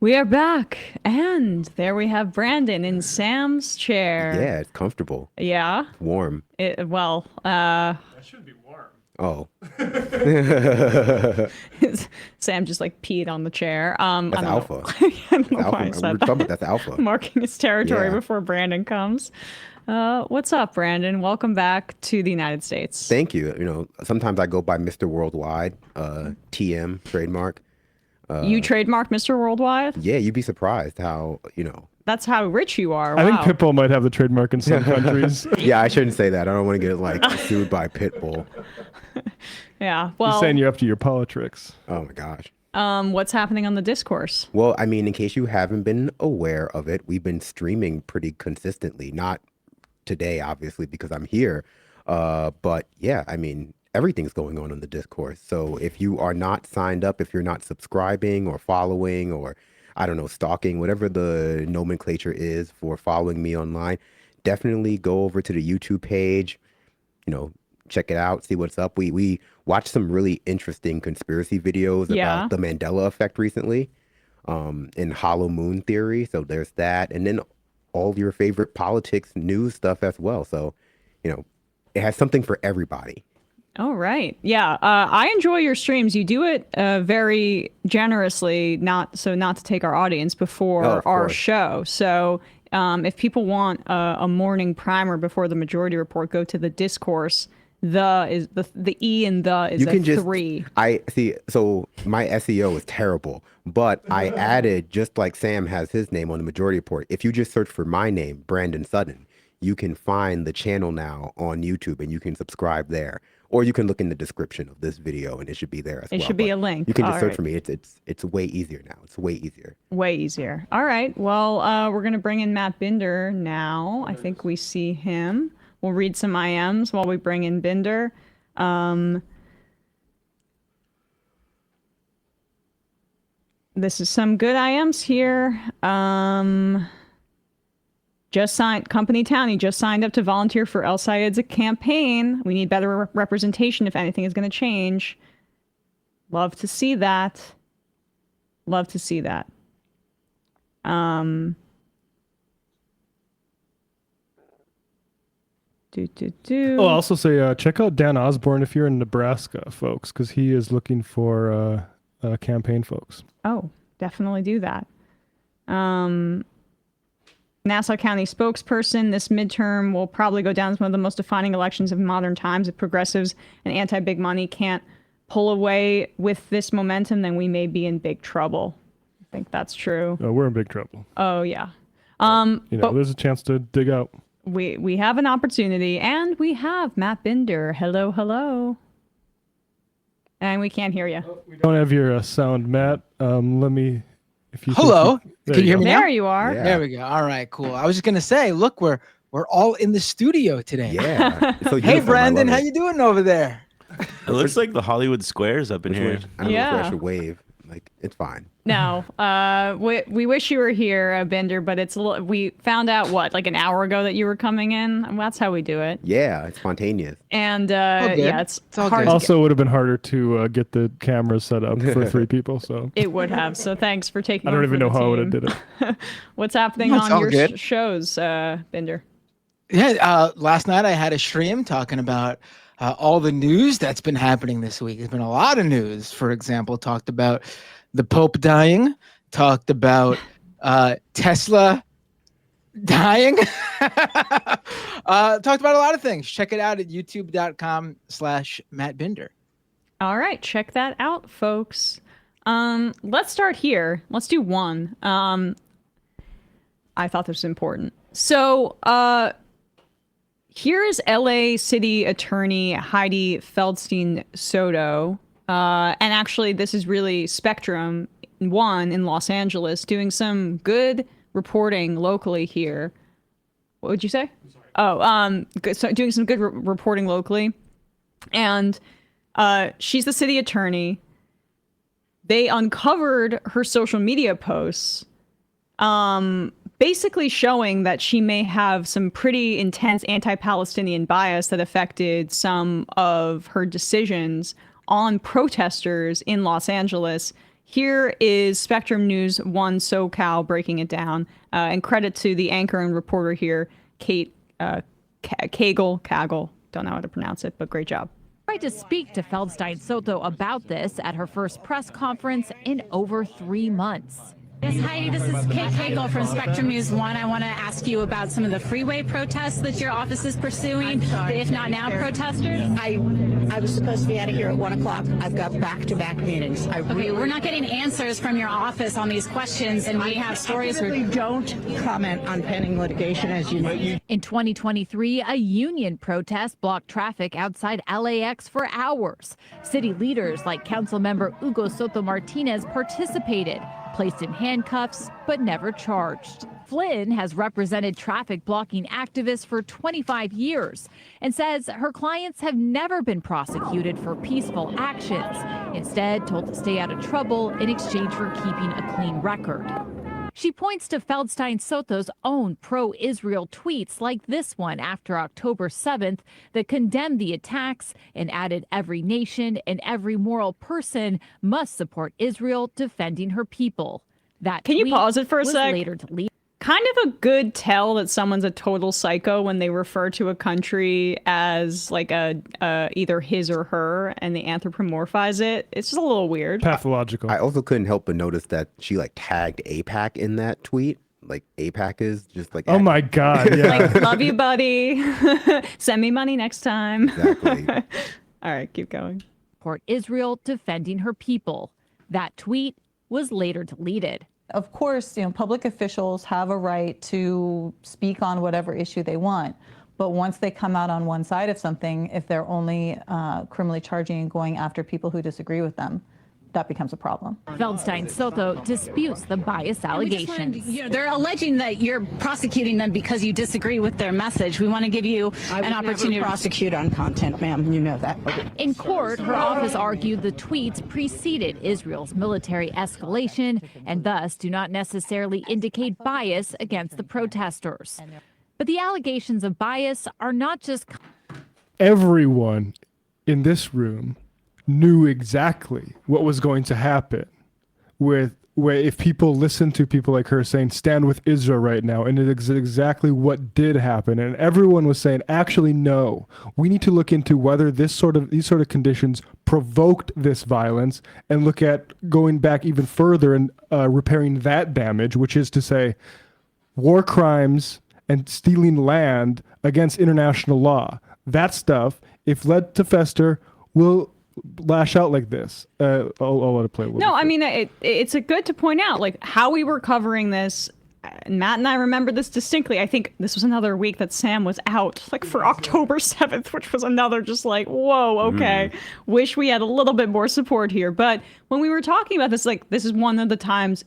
We are back, and there we have Brandon in Sam's chair. Yeah, it's comfortable. Yeah. It's warm. Well, That should be warm. Oh, Sam just like peed on the chair. I that's don't alpha. know. I don't know That's why I alpha. said We're talking about that. that's alpha. Marking his territory Yeah. before Brandon comes. What's up, Brandon? Welcome back to the United States. Thank you. Sometimes I go by Mr. Worldwide, TM trademark. You trademarked Mr. Worldwide? Yeah, you'd be surprised how, That's how rich you are. I think Wow. Pitbull might have the trademark in some countries. Yeah, I shouldn't say that. I don't want to get like sued by Pitbull. Yeah. He's Well, saying you're up to your politics. Oh my gosh. what's happening on the discourse? Well, I mean, in case you haven't been aware of it, we've been streaming pretty consistently. Not today, obviously, because I'm here. But yeah, I mean, everything's going on in the discourse. So if you are not signed up, if you're not subscribing or following or, I don't know, stalking, whatever the nomenclature is for following me online, definitely go over to the YouTube page, check it out, see what's up. We watched some really interesting conspiracy videos Yeah. about the Mandela effect recently, and hollow moon theory. So there's that. And then all your favorite politics news stuff as well. So, it has something for everybody. All right. Yeah. I enjoy your streams. You do it very generously, not to take our audience before Oh, of our course. show. So if people want a morning primer before the Majority Report, go to the discourse. The E in the is You can a just 3. I see. So my SEO is terrible, but I added, just like Sam has his name on the Majority Report. If you just search for my name, Brandon Sutton, you can find the channel now on YouTube, and you can subscribe there, or you can look in the description of this video, and it should be there as well. It should be But a link. You can just All search right. for me. It's way easier now. It's way easier. Way easier. All right. Well, we're going to bring in Matt Binder now. I think we see him. We'll read some IMs while we bring in Binder. This is some good IMs here. Just signed, Company Town, he just signed up to volunteer for El Sayed's campaign. We need better representation if anything is going to change. Love to see that. Love to see that. Oh, I'll also say check out Dan Osborne if you're in Nebraska, folks, because he is looking for campaign folks. Oh, definitely do that. Nassau County spokesperson, this midterm will probably go down as one of the most defining elections of modern times. If progressives and anti-big money can't pull away with this momentum, then we may be in big trouble. I think that's true. Oh, we're in big trouble. Oh, yeah. But there's a chance to dig out. We have an opportunity, and we have Matt Binder. Hello, hello. And we can't hear you. We don't have your sound, Matt. Let me. If you Hello. there Can you hear me now? There you are. Yeah. There we go. All right, cool. I was just gonna say, look, we're all in the studio today. Yeah. It's so Hey, uniform. I Brandon, love how it. you doing over there? It looks like the Hollywood Squares up in Which here. way- I don't know Yeah. if I should wave. Like, it's fine. No, we wish you were here, Binder, but it's a little, we found out like an hour ago that you were coming in. And that's how we do it. Yeah, it's spontaneous. And good. yeah, it's all hard. good. To Also, it would have been harder to get the cameras set up for 3 people. So it would have. So thanks for taking. I don't over even for know the how I would have team. did it. What's happening No, it's on all your good. shows, Binder? Yeah, last night I had a stream talking about all the news that's been happening this week. There's been a lot of news. For example, talked about the Pope dying, talked about Tesla dying, talked about a lot of things. Check it out at youtube.com/Matt Binder. All right, check that out, folks. Let's start here. Let's do one. I thought this was important. So, here is LA City Attorney Hydee Feldstein-Soto. And actually, this is really Spectrum One in Los Angeles doing some good reporting locally here. What would you say? So doing some good reporting locally. And she's the city attorney. They uncovered her social media posts, basically showing that she may have some pretty intense anti-Palestinian bias that affected some of her decisions on protesters in Los Angeles Here is Spectrum News 1 SoCal breaking it down. And credit to the anchor and reporter here, Kate Kagel. Don't know how to pronounce it, but great job. Tried to speak to Feldstein-Soto about this at her first press conference in over 3 months. Yes, hi, this is Kate Kagel from Spectrum News 1. I want to ask you about some of the freeway protests that your office is pursuing, the If Not Now protesters. I was supposed to be out of here at 1 o'clock. I've got back-to-back meetings. Okay, we're not getting answers from your office on these questions, and we have stories where... don't comment on pending litigation, as you know. In 2023, a union protest blocked traffic outside LAX for hours. City leaders like Councilmember Hugo Soto Martinez participated, placed in handcuffs, but never charged. Flynn has represented traffic blocking activists for 25 years and says her clients have never been prosecuted for peaceful actions, instead told to stay out of trouble in exchange for keeping a clean record. She points to Feldstein-Soto's own pro-Israel tweets like this one after October 7th that condemned the attacks and added every nation and every moral person must support Israel defending her people. That Can you tweet pause it for a was sec? later deleted. Kind of a good tell that someone's a total psycho when they refer to a country as like a either his or her and they anthropomorphize it. It's just a little weird. Pathological. I also couldn't help but notice that she like tagged APAC in that tweet. Like APAC is just like, Oh my God. Yeah. Like, love you, buddy. Send me money next time. Exactly. All right, keep going. Support Israel defending her people. That tweet was later deleted. Of course, public officials have a right to speak on whatever issue they want. But once they come out on one side of something, if they're only criminally charging and going after people who disagree with them, that becomes a problem. Feldstein-Soto disputes the bias allegations. They're alleging that you're prosecuting them because you disagree with their message. We want to give you an opportunity to prosecute on content, ma'am. You know that. In court, her office argued the tweets preceded Israel's military escalation and thus do not necessarily indicate bias against the protesters. But the allegations of bias are not just... Everyone in this room knew exactly what was going to happen where if people listen to people like her saying stand with Israel right now, and it's exactly what did happen, and everyone was saying actually no, we need to look into whether these sort of conditions provoked this violence and look at going back even further and repairing that damage, which is to say war crimes and stealing land against international law. That stuff, if led to fester, will lash out like this. I'll let it play. No, I mean, it's a good to point out, like, how we were covering this. Matt and I remember this distinctly. I think this was another week that Sam was out, like, for October 7th, which was another just like, whoa, okay. Wish we had a little bit more support here. But when we were talking about this, like, this is one of the times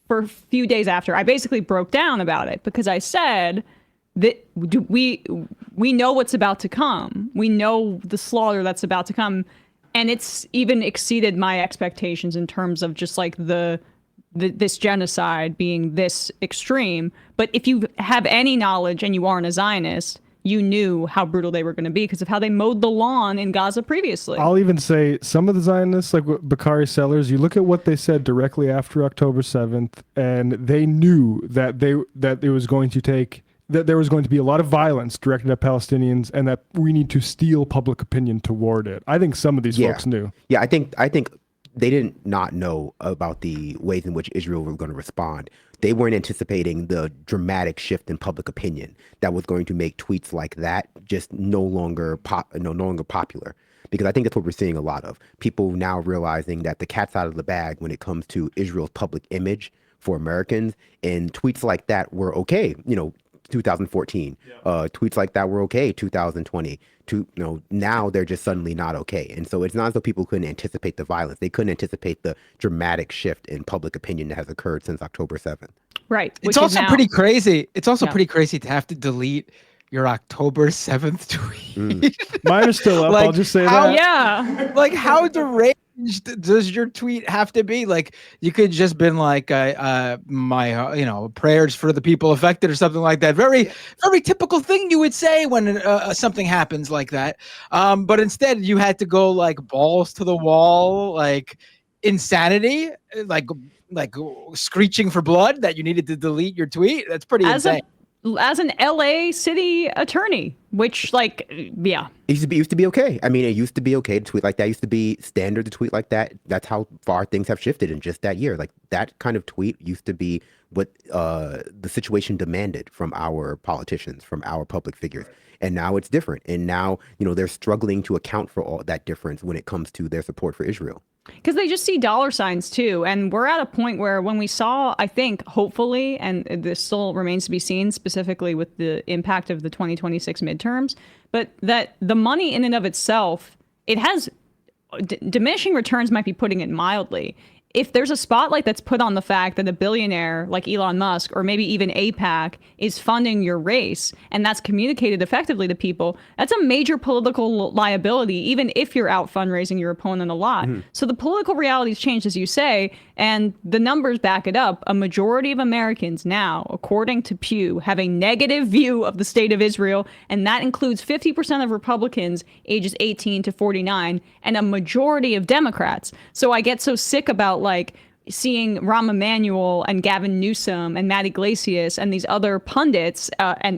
for a few days after, I basically broke down about it because I said that we know what's about to come. We know the slaughter that's about to come. And it's even exceeded my expectations in terms of just like this genocide being this extreme. But if you have any knowledge and you aren't a Zionist, you knew how brutal they were going to be because of how they mowed the lawn in Gaza previously. I'll even say some of the Zionists, like Bakari Sellers, you look at what they said directly after October 7th, and they knew that it was going to take... that there was going to be a lot of violence directed at Palestinians and that we need to steal public opinion toward it. I think some of these folks knew. Yeah, I think they didn't not know about the ways in which Israel was going to respond. They weren't anticipating the dramatic shift in public opinion that was going to make tweets like that just no longer popular. Because I think that's what we're seeing a lot of. People now realizing that the cat's out of the bag when it comes to Israel's public image for Americans, and tweets like that were okay. 2014. Tweets like that were okay. 2020. Now they're just suddenly not okay. And so it's not as though people couldn't anticipate the violence. They couldn't anticipate the dramatic shift in public opinion that has occurred since October 7th. Right. It's also pretty crazy. It's also pretty crazy to have to delete your October 7th tweet. Mine are still up. I'll just say that. Yeah. Like, how deranged does your tweet have to be? Like, you could just been like, my prayers for the people affected or something like that. Very, very typical thing you would say when something happens like that. But instead, you had to go like balls to the wall, like insanity, like screeching for blood that you needed to delete your tweet? That's pretty insane. As an LA city attorney, which yeah. It used to be okay. I mean, it used to be okay to tweet like that. It used to be standard to tweet like that. That's how far things have shifted in just that year. Like that kind of tweet used to be what the situation demanded from our politicians, from our public figures. And now it's different. And now, they're struggling to account for all that difference when it comes to their support for Israel. Because they just see dollar signs too. And we're at a point where when we saw, I think, hopefully, and this still remains to be seen specifically with the impact of the 2026 midterms, but that the money in and of itself, it has diminishing returns, might be putting it mildly. If there's a spotlight that's put on the fact that a billionaire like Elon Musk or maybe even AIPAC is funding your race, and that's communicated effectively to people, that's a major political liability, even if you're out fundraising your opponent a lot. Mm-hmm. So the political reality's changed, as you say, and the numbers back it up. A majority of Americans now, according to Pew, have a negative view of the state of Israel, and that includes 50% of Republicans ages 18 to 49 and a majority of Democrats. So I get so sick about seeing Rahm Emanuel and Gavin Newsom and Matt Iglesias and these other pundits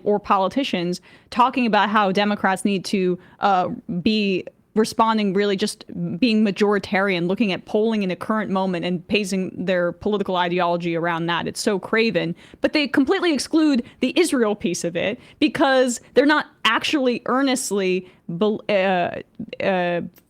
or politicians talking about how Democrats need to be responding, really just being majoritarian, looking at polling in a current moment and basing their political ideology around that. It's so craven. But they completely exclude the Israel piece of it because they're not actually earnestly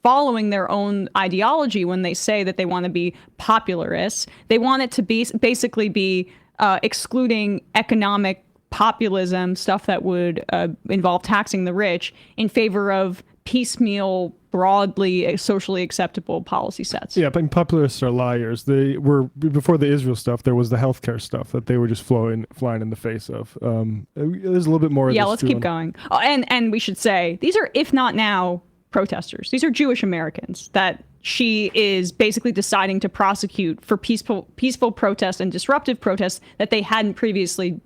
following their own ideology when they say that they want to be popularists. They want it to be basically be excluding economic populism, stuff that would involve taxing the rich, in favor of piecemeal, broadly socially acceptable policy sets. Yeah, but populists are liars. They were, before the Israel stuff, there was the healthcare stuff that they were just flying in the face of. There's a little bit more of this. Yeah, let's keep going. Oh, and we should say, these are, if not now, protesters. These are Jewish Americans that she is basically deciding to prosecute for peaceful protest and disruptive protests that they hadn't previously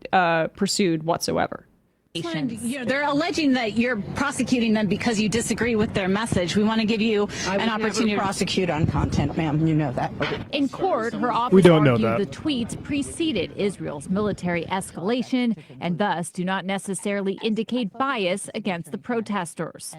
pursued whatsoever. They're alleging that you're prosecuting them because you disagree with their message. We want to give you an opportunity to prosecute on content, ma'am. You know that. In court, her office argued the tweets preceded Israel's military escalation and thus do not necessarily indicate bias against the protesters.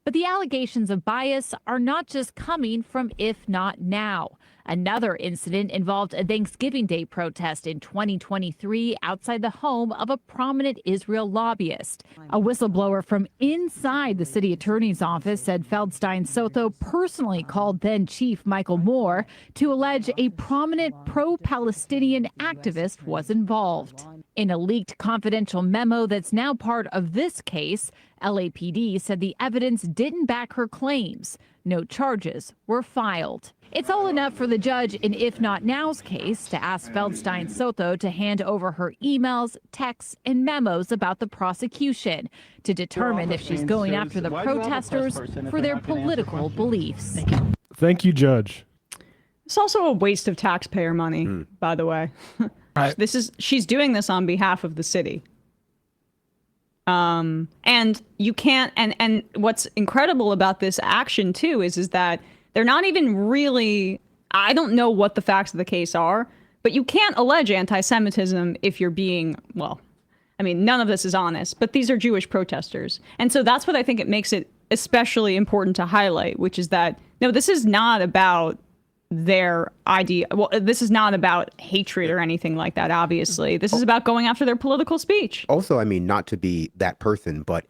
But the allegations of bias are not just coming from If Not Now. Another incident involved a Thanksgiving Day protest in 2023 outside the home of a prominent Israel lobbyist. A whistleblower from inside the city attorney's office said Feldstein-Soto personally called then Chief Michael Moore to allege a prominent pro-Palestinian activist was involved. In a leaked confidential memo that's now part of this case, LAPD said the evidence didn't back her claims. No charges were filed. It's all enough for the judge in If Not Now's case to ask Feldstein-Soto to hand over her emails, texts, and memos about the prosecution to determine if she's going after the protesters for their political beliefs. Thank you, Judge. It's also a waste of taxpayer money, by the way. Right. She's doing this on behalf of the city. And you can't, and what's incredible about this action too is that they're not even really, I don't know what the facts of the case are, but you can't allege anti-Semitism if you're being, well, I mean, none of this is honest, but these are Jewish protesters. And so that's what I think it makes it especially important to highlight, which is that, no, this is not about their idea. Well, this is not about hatred or anything like that, obviously. This is about going after their political speech. Also, I mean, not to be that person, but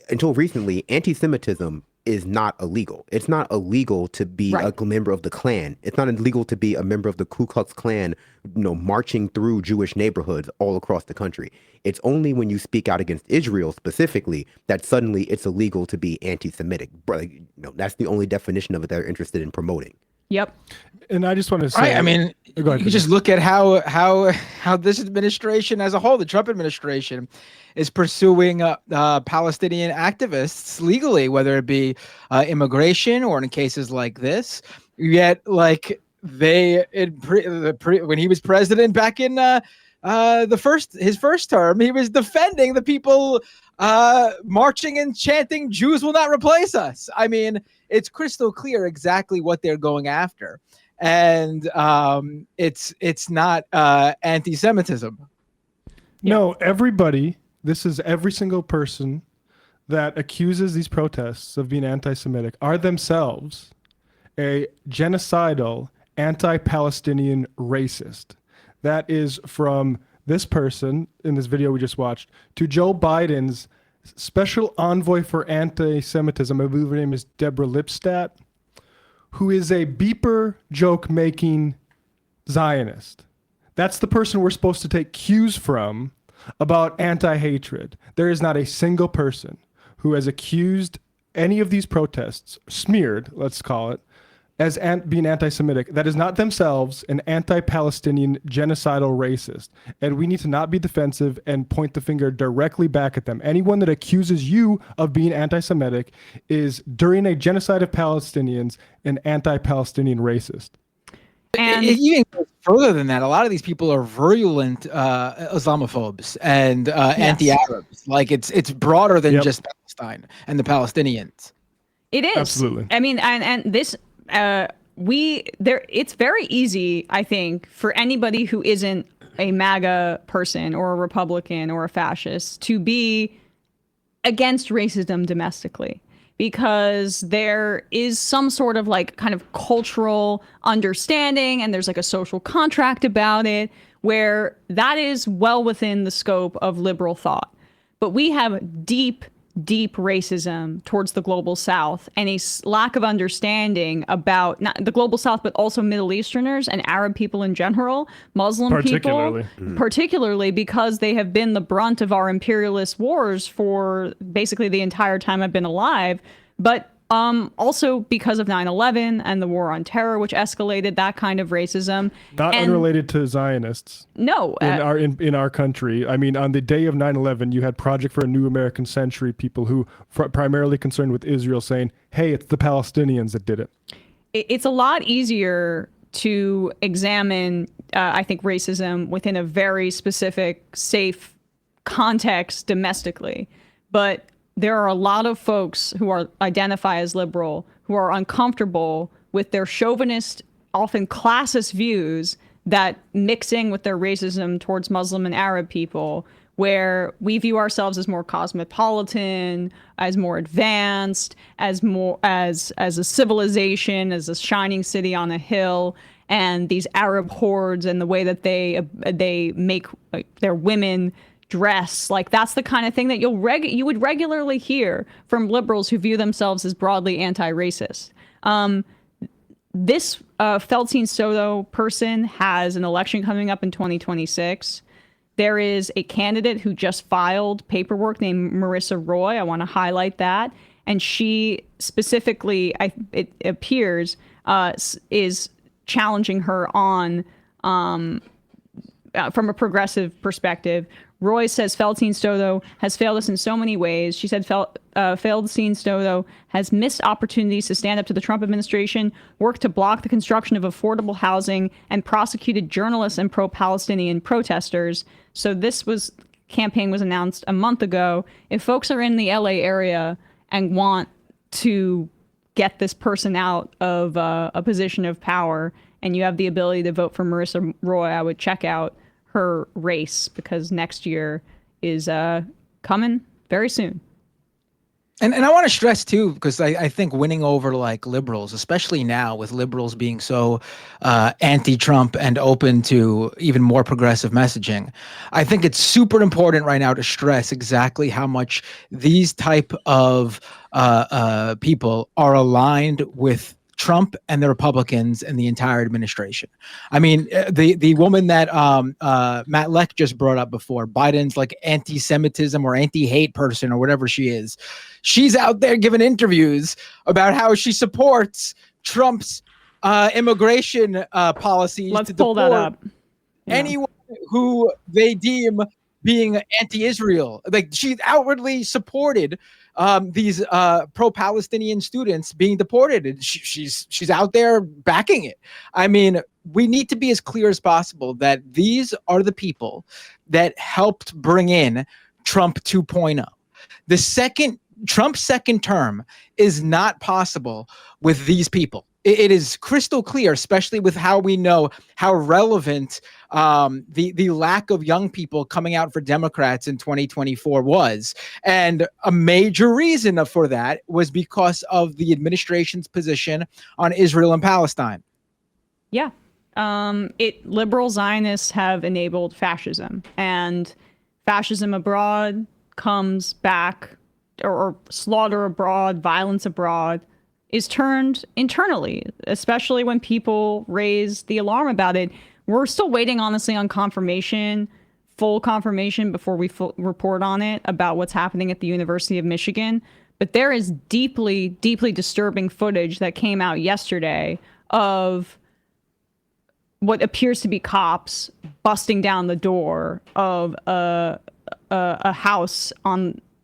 until recently, anti-Semitism is not illegal. It's not illegal to be a member of the Klan. It's not illegal to be a member of the Ku Klux Klan, marching through Jewish neighborhoods all across the country. It's only when you speak out against Israel specifically that suddenly it's illegal to be anti-Semitic. That's the only definition of it they're interested in promoting. Yep. And I just want to say, I mean, you just look at how this administration as a whole, the Trump administration, is pursuing Palestinian activists legally, whether it be immigration or in cases like this. Yet, when he was president back in his first term, he was defending the people marching and chanting, "Jews will not replace us." I mean, it's crystal clear exactly what they're going after. and it's not anti-Semitism. No, everybody, this is every single person that accuses these protests of being anti-Semitic are themselves a genocidal, anti-Palestinian racist. That is from this person in this video we just watched to Joe Biden's special envoy for anti-Semitism. I believe her name is Deborah Lipstadt, who is a beeper joke-making Zionist. That's the person we're supposed to take cues from about anti-hatred. There is not a single person who has accused any of these protests, smeared, let's call it, as being anti-Semitic, that is not themselves an anti-Palestinian genocidal racist. And we need to not be defensive and point the finger directly back at them. Anyone that accuses you of being anti-Semitic is, during a genocide of Palestinians, an anti-Palestinian racist. And it even goes further than that. A lot of these people are virulent Islamophobes and anti-Arabs. Like it's broader than just Palestine and the Palestinians. It is. Absolutely. I mean, and this it's very easy, I think, for anybody who isn't a MAGA person or a Republican or a fascist to be against racism domestically, because there is some sort of like kind of cultural understanding and there's like a social contract about it where that is well within the scope of liberal thought. But we have deep racism towards the global South and a lack of understanding about not the global South, but also Middle Easterners and Arab people in general, Muslim people, particularly because they have been the brunt of our imperialist wars for basically the entire time I've been alive. But also because of 9/11 and the war on terror, which escalated that kind of racism. Not unrelated to Zionists. No. In our country. I mean, on the day of 9/11, you had Project for a New American Century people who primarily concerned with Israel saying, hey, it's the Palestinians that did it. It's a lot easier to examine, I think, racism within a very specific, safe context domestically. But there are a lot of folks who identify as liberal who are uncomfortable with their chauvinist, often classist views that mixing with their racism towards Muslim and Arab people, where we view ourselves as more cosmopolitan, as more advanced, as a civilization, as a shining city on a hill, and these Arab hordes and the way that they make their women dress, like that's the kind of thing that you would regularly hear from liberals who view themselves as broadly anti-racist. This Feldstein-Soto person has an election coming up in 2026. There is a candidate who just filed paperwork named Marissa Roy. I want to highlight that. And she specifically, it appears, is challenging her on, from a progressive perspective. Roy says Feldstein-Soto has failed us in so many ways. She said Feldstein-Soto has missed opportunities to stand up to the Trump administration, worked to block the construction of affordable housing, and prosecuted journalists and pro-Palestinian protesters. So this campaign was announced a month ago. If folks are in the LA area and want to get this person out of a position of power, and you have the ability to vote for Marissa Roy, I would check out her race, because next year is coming very soon. And I want to stress too, because I think winning over like liberals, especially now with liberals being so anti-Trump and open to even more progressive messaging, I think it's super important right now to stress exactly how much these type of people are aligned with Trump and the Republicans and the entire administration. I mean, the woman that Matt Leck just brought up before, Biden's like anti-Semitism or anti-hate person or whatever she is, she's out there giving interviews about how she supports Trump's immigration policies. Let's pull that up. Yeah. Anyone who they deem being anti-Israel. Like, she's outwardly supported these pro-Palestinian students being deported, and she's out there backing it. I mean, we need to be as clear as possible that these are the people that helped bring in Trump 2.0. Trump's second term is not possible with these people. it is crystal clear, especially with how we know how relevant the lack of young people coming out for Democrats in 2024 was. And a major reason for that was because of the administration's position on Israel and Palestine. Yeah. Liberal Zionists have enabled fascism, and fascism abroad comes back, or slaughter abroad, violence abroad, is turned internally, especially when people raise the alarm about it. We're still waiting, honestly, on confirmation, full confirmation before we report on it about what's happening at the University of Michigan. But there is deeply, deeply disturbing footage that came out yesterday of what appears to be cops busting down the door of a house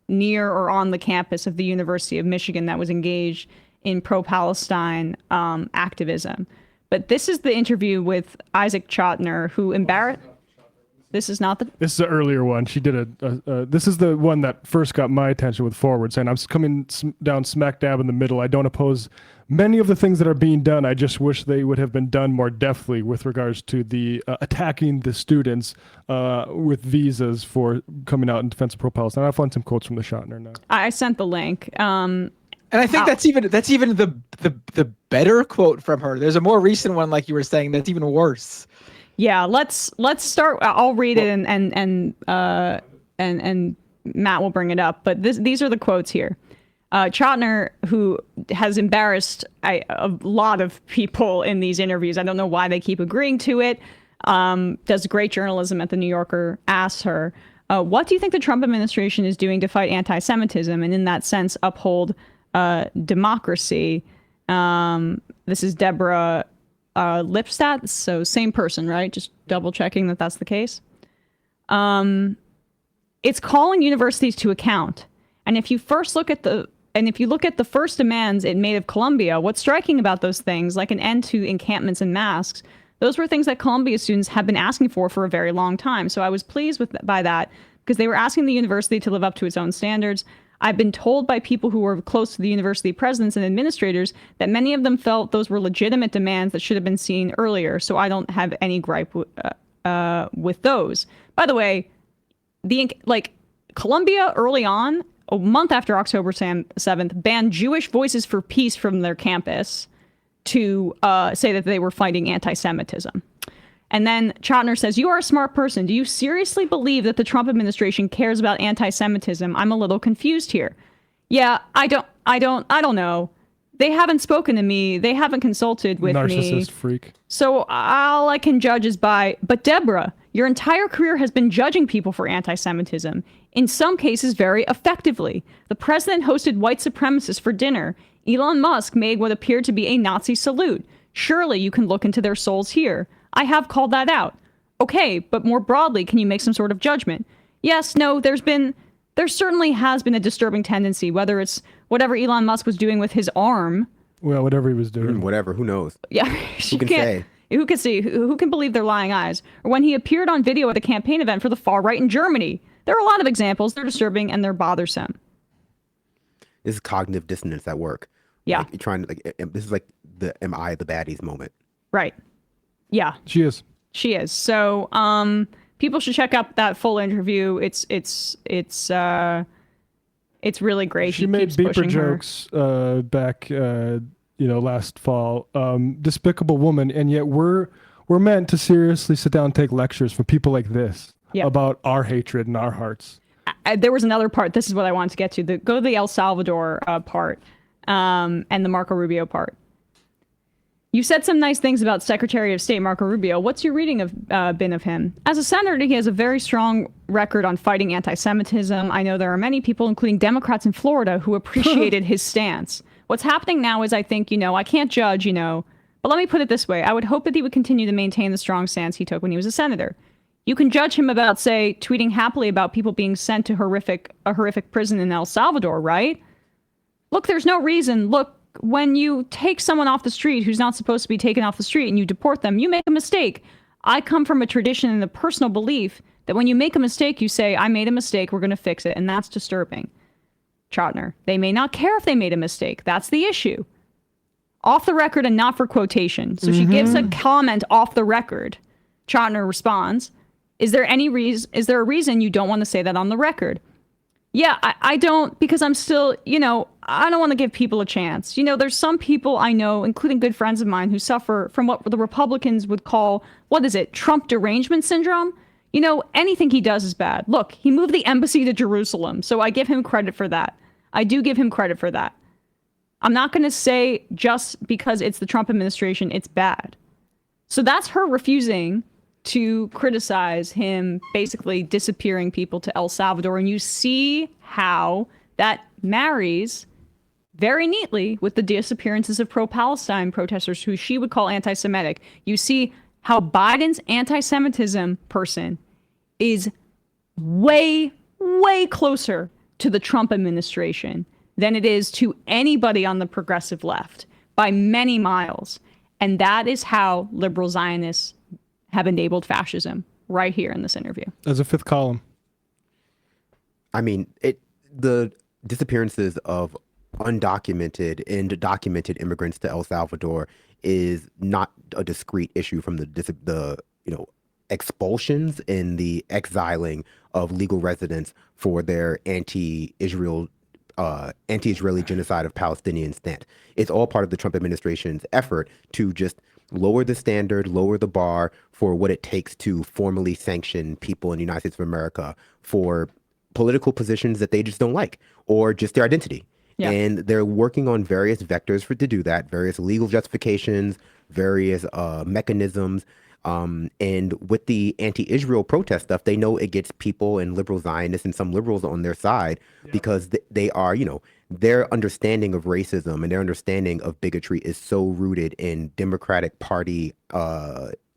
near or on the campus of the University of Michigan that was engaged in pro-Palestine activism. But this is the interview with Isaac Chotiner, who embarrassed. This is not the. This is the earlier one. She did this is the one that first got my attention with Forward, saying I'm coming down smack dab in the middle. I don't oppose many of the things that are being done. I just wish they would have been done more deftly with regards to the attacking the students with visas for coming out in defense of pro-Palestine. I'll find some quotes from the Chotiner now. I sent the link. And I think that's even the better quote from her. There's a more recent one, like you were saying, that's even worse. Yeah, let's start. I'll read it and Matt will bring it up. But these are the quotes here. Chotiner, who has embarrassed a lot of people in these interviews, I don't know why they keep agreeing to it, does great journalism at The New Yorker, asks her, what do you think the Trump administration is doing to fight anti-Semitism and in that sense uphold democracy? This is Deborah Lipstadt, so same person, right? Just double checking that that's the case. It's calling universities to account. And if you look at the first demands it made of Columbia, what's striking about those things, like an end to encampments and masks, those were things that Columbia students have been asking for a very long time. So I was pleased by that because they were asking the university to live up to its own standards. I've been told by people who were close to the university presidents and administrators that many of them felt those were legitimate demands that should have been seen earlier. So I don't have any gripe with those. By the way, Columbia early on, a month after October 7th, banned Jewish Voices for Peace from their campus to say that they were fighting anti-Semitism. And then Chotiner says, you are a smart person. Do you seriously believe that the Trump administration cares about anti-Semitism? I'm a little confused here. Yeah, I don't know. They haven't spoken to me. They haven't consulted with me. Narcissist freak. So all I can judge is but Deborah, your entire career has been judging people for anti-Semitism, in some cases very effectively. The president hosted white supremacists for dinner. Elon Musk made what appeared to be a Nazi salute. Surely you can look into their souls here. I have called that out. Okay, but more broadly, can you make some sort of judgment? Yes, no, there certainly has been a disturbing tendency, whether it's whatever Elon Musk was doing with his arm. Well, whatever he was doing. Whatever, who knows? Yeah, who can say? Who can see? Who can believe their lying eyes? Or when he appeared on video at a campaign event for the far right in Germany. There are a lot of examples. They're disturbing and they're bothersome. This is cognitive dissonance at work. Yeah. Like, you're trying to, this is like the am I the baddies moment. Right. Yeah. She is. So, people should check out that full interview. It's really great. She made beeper jokes back, last fall. Despicable woman, and yet we're meant to seriously sit down and take lectures from people like this about our hatred and our hearts. There was another part. This is what I wanted to get to. Go to the El Salvador part and the Marco Rubio part. You said some nice things about Secretary of State Marco Rubio. What's your reading been of him? As a senator, he has a very strong record on fighting anti-Semitism. I know there are many people, including Democrats in Florida, who appreciated his stance. What's happening now is I think, I can't judge, but let me put it this way. I would hope that he would continue to maintain the strong stance he took when he was a senator. You can judge him about, say, tweeting happily about people being sent to a horrific prison in El Salvador, right? Look, there's no reason. Look, when you take someone off the street who's not supposed to be taken off the street and you deport them, you make a mistake. I come from a tradition and a personal belief that when you make a mistake, you say, I made a mistake, we're going to fix it. And that's disturbing. Chotiner, they may not care if they made a mistake. That's the issue. off the record and not for quotation. So she gives a comment off the record. Chotiner responds, is there a reason you don't want to say that on the record? Yeah, I don't, because I'm still, I don't want to give people a chance. There's some people I know, including good friends of mine, who suffer from what the Republicans would call, Trump derangement syndrome? Anything he does is bad. Look, he moved the embassy to Jerusalem, so I give him credit for that. I do give him credit for that. I'm not going to say just because it's the Trump administration, it's bad. So that's her refusing to criticize him basically disappearing people to El Salvador. And you see how that marries very neatly with the disappearances of pro-Palestine protesters who she would call anti-Semitic. You see how Biden's anti-Semitism person is way, way closer to the Trump administration than it is to anybody on the progressive left by many miles. And that is how liberal Zionists have enabled fascism right here in this interview. As a fifth column. I mean, the disappearances of undocumented and documented immigrants to El Salvador is not a discrete issue from the expulsions and the exiling of legal residents for their anti-Israeli genocide of Palestinian stance. It's all part of the Trump administration's effort to just lower the standard, lower the bar for what it takes to formally sanction people in the United States of America for political positions that they just don't like or just their identity. Yeah. And they're working on various vectors to do that, various legal justifications, various mechanisms. And with the anti-Israel protest stuff, they know it gets people and liberal Zionists and some liberals on their side because they are, their understanding of racism and their understanding of bigotry is so rooted in Democratic Party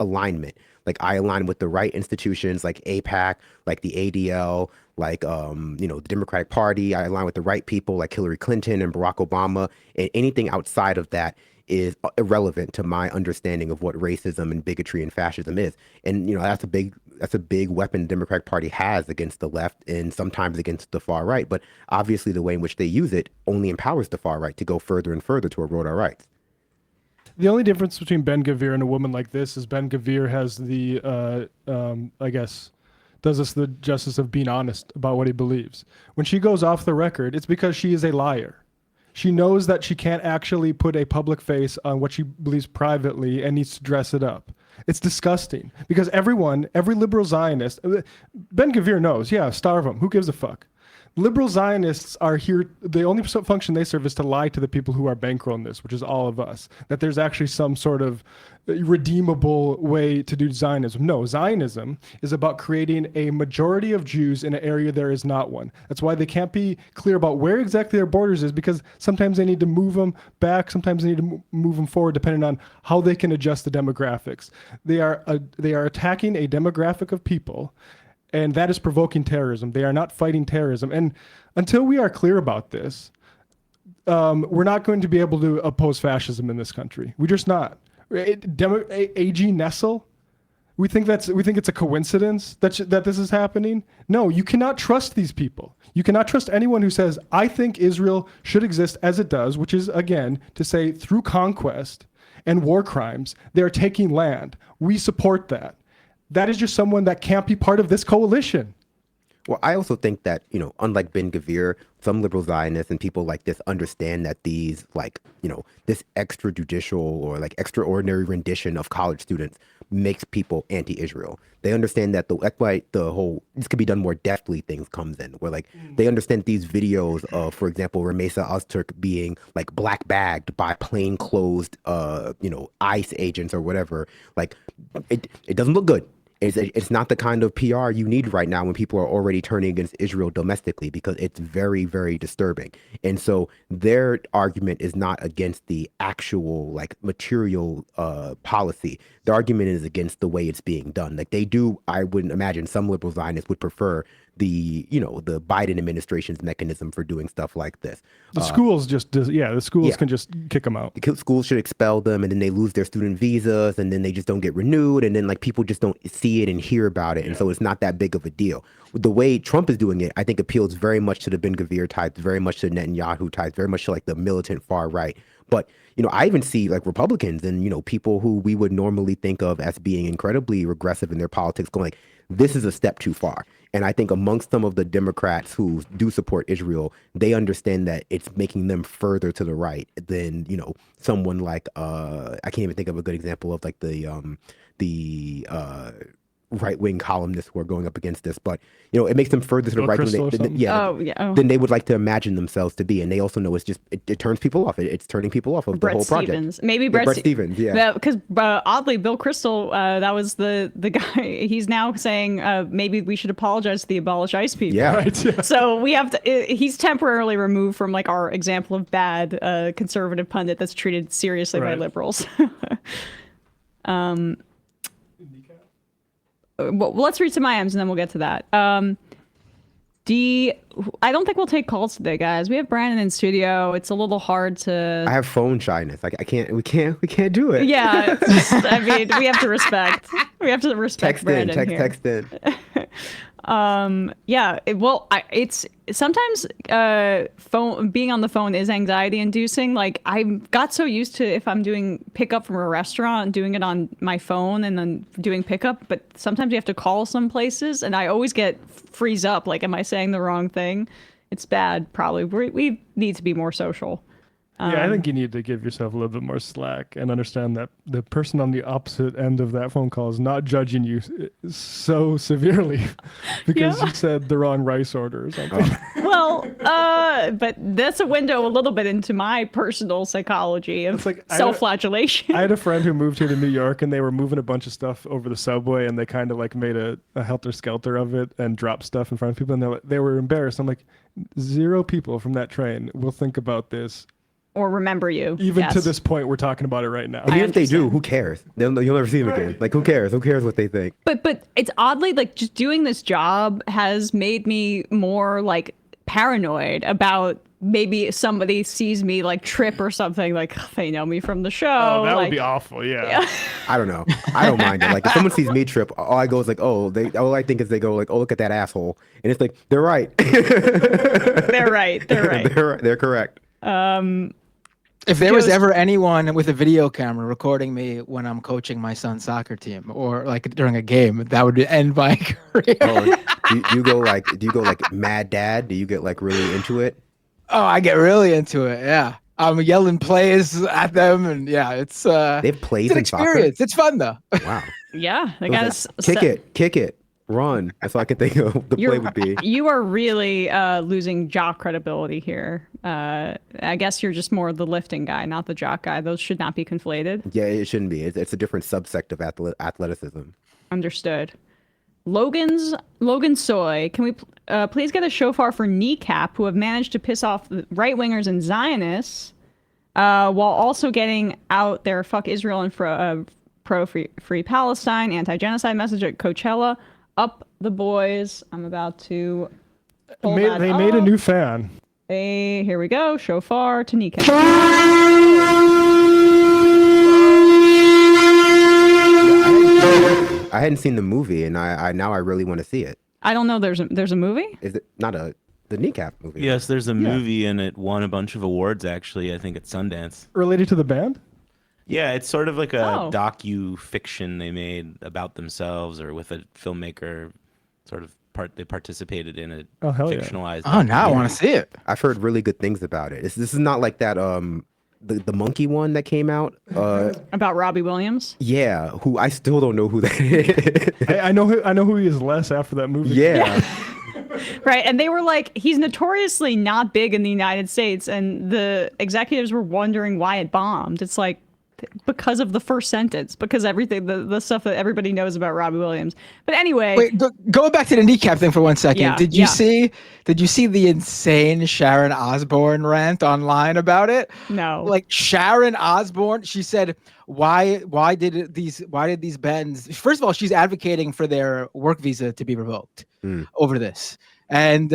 alignment. Like I align with the right institutions like AIPAC, like the ADL, like, the Democratic Party. I align with the right people like Hillary Clinton and Barack Obama, and anything outside of that is irrelevant to my understanding of what racism and bigotry and fascism is. And, that's a big weapon the Democratic Party has against the left and sometimes against the far right. But obviously the way in which they use it only empowers the far right to go further and further to erode our rights. The only difference between Ben Gvir and a woman like this is Ben Gvir has the, does us the justice of being honest about what he believes. When she goes off the record, it's because she is a liar. She knows that she can't actually put a public face on what she believes privately and needs to dress it up. It's disgusting because every liberal Zionist, Ben Gvir knows, starve them. Who gives a fuck? Liberal Zionists are here. The only function they serve is to lie to the people who are bankrolling this, which is all of us, that there's actually some sort of redeemable way to do Zionism. No, Zionism is about creating a majority of Jews in an area there is not one. That's why they can't be clear about where exactly their borders is, because sometimes they need to move them back, sometimes they need to move them forward, depending on how they can adjust the demographics. They are attacking a demographic of people, and that is provoking terrorism. They are not fighting terrorism. And until we are clear about this, we're not going to be able to oppose fascism in this country. We're just not. A.G. Nessel, we think it's a coincidence that this is happening. No, you cannot trust these people. You cannot trust anyone who says, I think Israel should exist as it does, which is, again, to say through conquest and war crimes, they're taking land. We support that. That is just someone that can't be part of this coalition. Well, I also think that, unlike Ben Gvir, some liberal Zionists and people like this understand that these, this extrajudicial or extraordinary rendition of college students makes people anti-Israel. They understand that that's why this could be done more deftly things comes in, where they understand these videos of, for example, Ramesa Öztürk being black bagged by plainclothes, ICE agents or whatever. It doesn't look good. It's not the kind of PR you need right now when people are already turning against Israel domestically, because it's very, very disturbing. And so their argument is not against the actual material policy. The argument is against the way it's being done. I wouldn't imagine some liberal Zionists would prefer the Biden administration's mechanism for doing stuff like this. The schools can just kick them out. The schools should expel them, and then they lose their student visas, and then they just don't get renewed, and then people just don't see it and hear about it, and so it's not that big of a deal. The way Trump is doing it, I think appeals very much to the Ben Gvir types, very much to Netanyahu types, very much to the militant far right. But, I even see like Republicans and, people who we would normally think of as being incredibly regressive in their politics going like, this is a step too far. And I think amongst some of the Democrats who do support Israel, they understand that it's making them further to the right than, someone like, I can't even think of a good example of like the right-wing columnists who are going up against this, but it makes them further to the right than they would like to imagine themselves to be, and they also know it's just it turns people off. It's turning people off of Brett the whole project. Stevens. Maybe Brett Stevens, yeah. Because oddly, Bill Kristol, that was the guy. He's now saying maybe we should apologize to the Abolish ICE people. Yeah, right. Yeah. So we have to. He's temporarily removed from like our example of bad conservative pundit that's treated seriously by liberals. Well, let's read some IMs and then we'll get to that. I don't think we'll take calls today, guys. We have Brandon in studio. It's a little hard to. I have phone shyness. I can't. We can't do it. Yeah, I mean, we have to respect. We have to respect Brandon here. Text in. It's sometimes being on the phone is anxiety inducing. Like I got so used to if I'm doing pickup from a restaurant, doing it on my phone and then doing pickup, but sometimes you have to call some places and I always get freeze up. Like, am I saying the wrong thing? It's bad. Probably. We need to be more social. Yeah, I think you need to give yourself a little bit more slack and understand that the person on the opposite end of that phone call is not judging you so severely because you said the wrong rice order or something. Well, but that's a window a little bit into my personal psychology of self-flagellation. I had a friend who moved here to New York and they were moving a bunch of stuff over the subway and they kind of like made a helter-skelter of it and dropped stuff in front of people and they were embarrassed. I'm like, 0 people from that train will think about this or remember you. Even to this point, we're talking about it right now. And even if they do, who cares? You'll never see them again. Like, who cares? Who cares what they think? But it's oddly, like, just doing this job has made me more, like, paranoid about maybe somebody sees me, like, trip or something. Like, they know me from the show. Oh, that like, would be awful, yeah. I don't know. I don't mind it. Like, if someone sees me trip, all I go is like, all I think is they go like, oh, look at that asshole. And it's like, they're right. They're right. They're correct. If there was ever anyone with a video camera recording me when I'm coaching my son's soccer team or like during a game, that would end my career. Oh, do you go like mad dad? Do you get like really into it? Oh, I get really into it. Yeah. I'm yelling plays at them and yeah, it's they have plays it's an in experience. Soccer? It's fun though. Wow. Yeah. They got kick it. Run. That's all I can think of the play would be. You are really losing jock credibility here. I guess you're just more the lifting guy, not the jock guy. Those should not be conflated. Yeah, it shouldn't be. It's a different subsect of athleticism. Understood. Logan Soy, can we please get a shofar for Kneecap, who have managed to piss off the right-wingers and Zionists while also getting out their fuck Israel and pro-free Palestine, anti-genocide message at Coachella. Up the boys. I'm about to pull They made a new fan. Hey, here we go. Shofar to Kneecap. I hadn't seen the movie, and I now I really want to see it. I don't know. There's a movie? Is it not the Kneecap movie? Yes, there's a movie, and it won a bunch of awards. Actually, I think at Sundance. Related to the band? Yeah, it's sort of like a docu-fiction they made about themselves or with a filmmaker. Sort of they participated in it. Oh, hell fictionalized. Yeah. Oh, now I want to see it. I've heard really good things about it. This is not like that the monkey one that came out about Robbie Williams. Yeah, who I still don't know who that is. I know who he is less after that movie. Yeah. Right, and they were like, he's notoriously not big in the United States, and the executives were wondering why it bombed. It's like, because of the first sentence, because everything, the stuff that everybody knows about Robbie Williams. But anyway, wait, go back to the Kneecap thing for 1 second. Yeah, did you see the insane Sharon Osbourne rant online about it? No. Like Sharon Osbourne, she said, why did these bands? First of all, she's advocating for their work visa to be revoked over this. And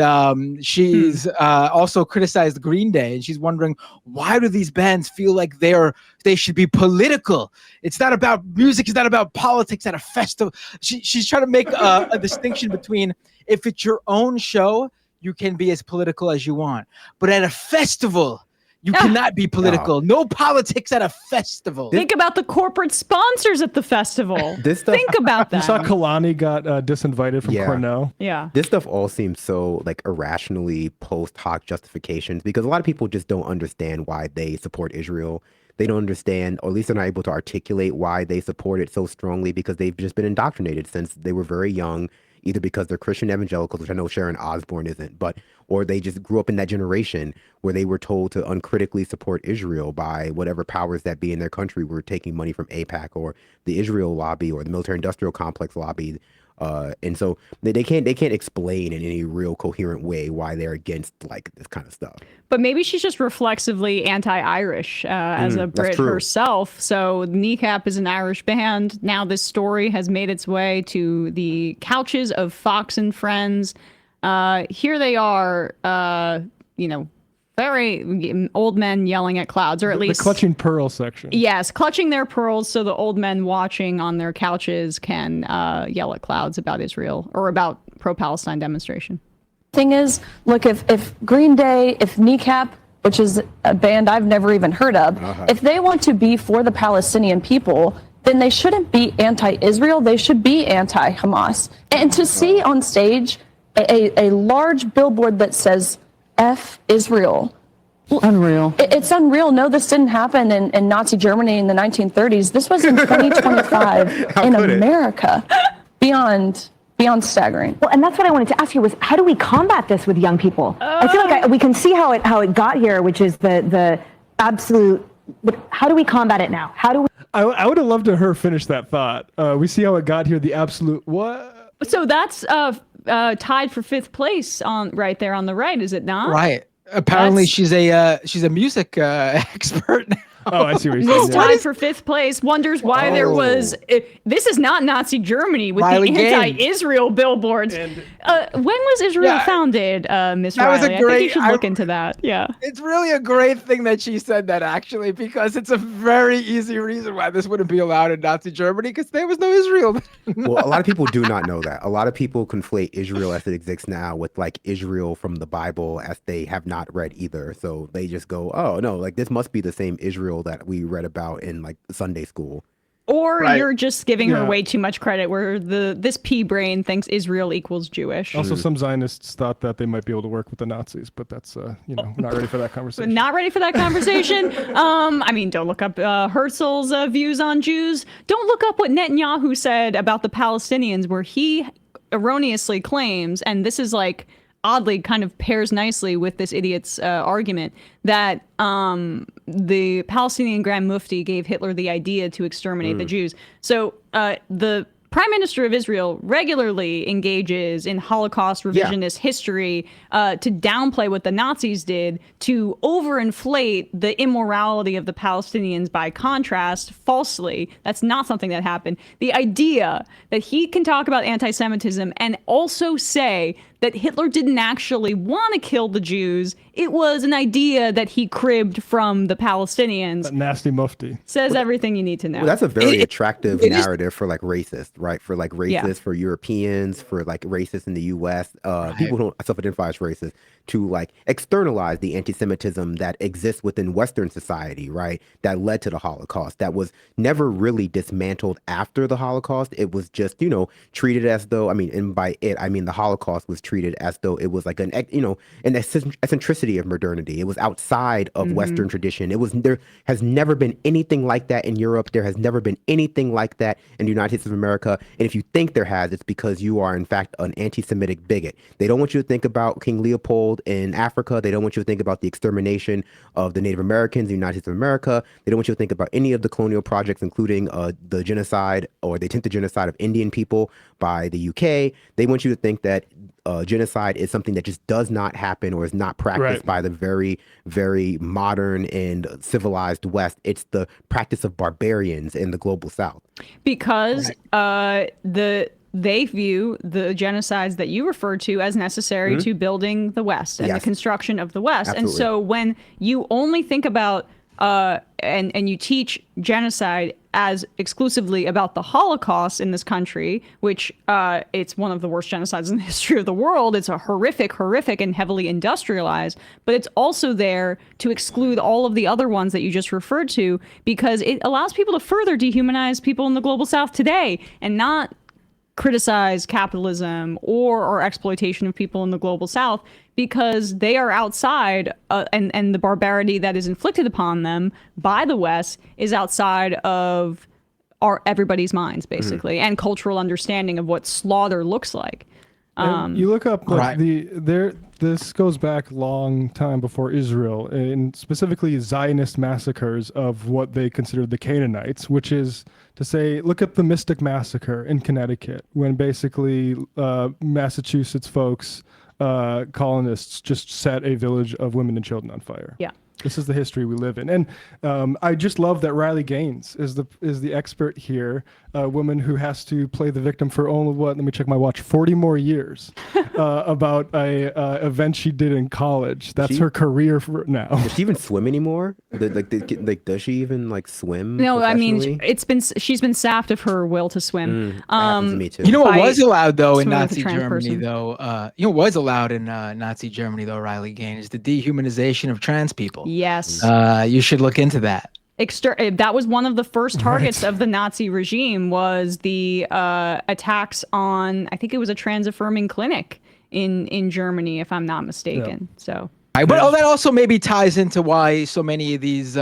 she's also criticized Green Day, and she's wondering, why do these bands feel like they should be political? It's not about music. It's not about politics at a festival. She's trying to make a distinction between, if it's your own show, you can be as political as you want. But at a festival, You cannot be political. No politics at a festival. Think about the corporate sponsors at the festival. Think about that. You saw Kalani got disinvited from Cornell. Yeah. This stuff all seems so like irrationally post hoc justifications because a lot of people just don't understand why they support Israel. They don't understand, or at least they're not able to articulate why they support it so strongly because they've just been indoctrinated since they were very young, either because they're Christian evangelicals, which I know Sharon Osbourne isn't, or they just grew up in that generation where they were told to uncritically support Israel by whatever powers that be in their country were taking money from AIPAC or the Israel lobby or the military industrial complex lobby. And so they can't explain in any real coherent way why they're against like this kind of stuff. But maybe she's just reflexively anti-Irish as a Brit herself. So Kneecap is an Irish band. Now this story has made its way to the couches of Fox and Friends. Here they are, very old men yelling at clouds, or at least the clutching pearl section. Yes, clutching their pearls so the old men watching on their couches can yell at clouds about Israel or about pro-Palestine demonstration. Thing is, look, if Green Day, if Kneecap, which is a band I've never even heard of, if they want to be for the Palestinian people, then they shouldn't be anti-Israel. They should be anti-Hamas. And to see on stage a large billboard that says F Israel. Unreal. It's unreal. No, this didn't happen in Nazi Germany in the 1930s. This was in 2025 in America. Beyond staggering. Well, and that's what I wanted to ask you was, how do we combat this with young people? I feel like we can see how it got here, which is the absolute. How do we combat it now? How do we? I would have loved to her finish that thought. We see how it got here. The absolute what? So that's tied for 5th place right there on the right, is it not? Right. Apparently, she's a music expert now. Oh, I see what you're saying. It's tied for 5th place. Wonders why there was. This is not Nazi Germany with Riley the anti-Israel billboards. When was Israel founded, Miss Riley? I think you should look into that. Yeah. It's really a great thing that she said that, actually, because it's a very easy reason why this wouldn't be allowed in Nazi Germany, because there was no Israel. Well, a lot of people do not know that. A lot of people conflate Israel as it exists now with like Israel from the Bible, as they have not read either. So they just go, oh no, like this must be the same Israel that we read about in like Sunday school. Or you're just giving her way too much credit, where this pea brain thinks Israel equals Jewish. Also, some Zionists thought that they might be able to work with the Nazis, but that's not ready for that conversation. Not ready for that conversation. I mean, don't look up Herzl's views on Jews. Don't look up what Netanyahu said about the Palestinians, where he erroneously claims, and this is like oddly kind of pairs nicely with this idiot's argument, that the Palestinian Grand Mufti gave Hitler the idea to exterminate the Jews. So the Prime Minister of Israel regularly engages in Holocaust revisionist history to downplay what the Nazis did, to overinflate the immorality of the Palestinians by contrast, falsely. That's not something that happened. The idea that he can talk about anti-Semitism and also say that Hitler didn't actually want to kill the Jews, it was an idea that he cribbed from the Palestinians. That nasty mufti. Says everything you need to know. Well, that's a very attractive narrative for like racist, right? For like racist, for Europeans, for like racists in the US, people who don't self-identify as racist, to like externalize the anti-Semitism that exists within Western society, right? That led to the Holocaust, that was never really dismantled after the Holocaust. It was just, treated as though, and by it, I mean the Holocaust was treated as though it was like an eccentricity of modernity. It was outside of Western tradition. There has never been anything like that in Europe. There has never been anything like that in the United States of America. And if you think there has, it's because you are in fact an anti-Semitic bigot. They don't want you to think about King Leopold in Africa. They don't want you to think about the extermination of the Native Americans in the United States of America. They don't want you to think about any of the colonial projects, including the genocide or the attempted genocide of Indian people by the UK. They want you to think that genocide is something that just does not happen or is not practiced by the very, very modern and civilized West. It's the practice of barbarians in the global South. Because they view the genocides that you referred to as necessary to building the West and the construction of the West. Absolutely. And so when you only think about and you teach genocide as exclusively about the Holocaust in this country, which it's one of the worst genocides in the history of the world. It's a horrific and heavily industrialized, but it's also there to exclude all of the other ones that you just referred to, because it allows people to further dehumanize people in the global south today and not criticize capitalism or exploitation of people in the global south, because they are outside and the barbarity that is inflicted upon them by the West is outside of everybody's minds, basically, and cultural understanding of what slaughter looks like. You look up this goes back long time before Israel, and specifically Zionist massacres of what they considered the Canaanites, which is to say, look at the Mystic Massacre in Connecticut, when basically Massachusetts folks, colonists, just set a village of women and children on fire. Yeah. This is the history we live in. And I just love that Riley Gaines is the expert here, a woman who has to play the victim for only, let me check my watch, 40 more years about a event she did in college. That's her career for now. Does she even swim anymore? Does she even swim? No, I mean, she's been sapped of her will to swim. Happens to me too. You know what was allowed though in Nazi Germany person. though? You know what was allowed in Nazi Germany though, Riley Gaines, the dehumanization of trans people. Yes. You should look into that. That was one of the first targets of the Nazi regime, was the attacks on, I think it was a trans-affirming clinic in Germany, if I'm not mistaken. Yeah. So. But that also maybe ties into why so many of these,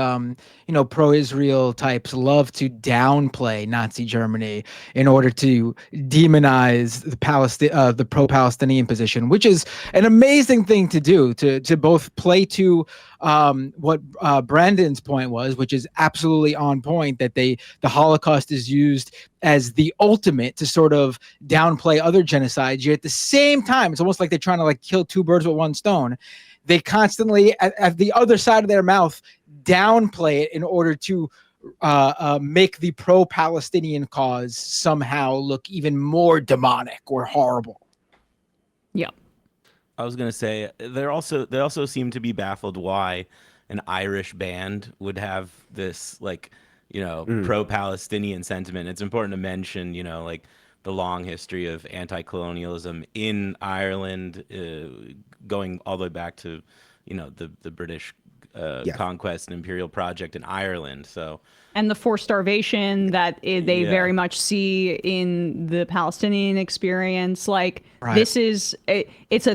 pro-Israel types love to downplay Nazi Germany in order to demonize the pro-Palestinian position, which is an amazing thing to do, to both play to what Brandon's point was, which is absolutely on point, that the Holocaust is used as the ultimate to sort of downplay other genocides. Yet at the same time, it's almost like they're trying to kill two birds with one stone. They constantly, at the other side of their mouth, downplay it in order to make the pro-Palestinian cause somehow look even more demonic or horrible. Yeah. I was gonna say they also seem to be baffled why an Irish band would have this pro-Palestinian sentiment. It's important to mention, the long history of anti-colonialism in Ireland, going all the way back to, the British conquest and imperial project in Ireland. So. And the forced starvation that they very much see in the Palestinian experience. This is it's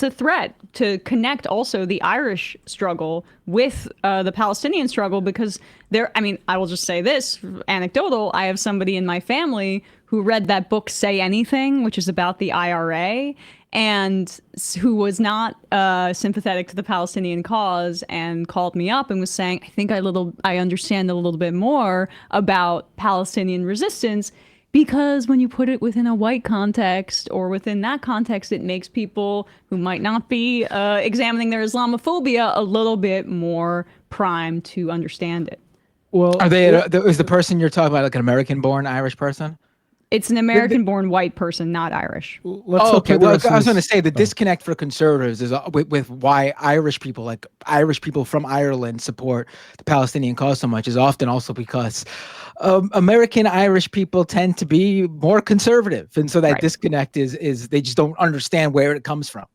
a threat to connect also the Irish struggle with the Palestinian struggle, because I will just say this, anecdotal. I have somebody in my family who read that book Say Anything, which is about the IRA, and who was not sympathetic to the Palestinian cause, and called me up and was saying, I think I understand a little bit more about Palestinian resistance, because when you put it within a white context or within that context, it makes people who might not be examining their Islamophobia a little bit more primed to understand it. Well, is the person you're talking about an American-born Irish person? It's an American-born white person, not Irish. Okay. Well, I was going to say the disconnect for conservatives is with why Irish people from Ireland support the Palestinian cause so much is often also because American Irish people tend to be more conservative, and so that disconnect is they just don't understand where it comes from.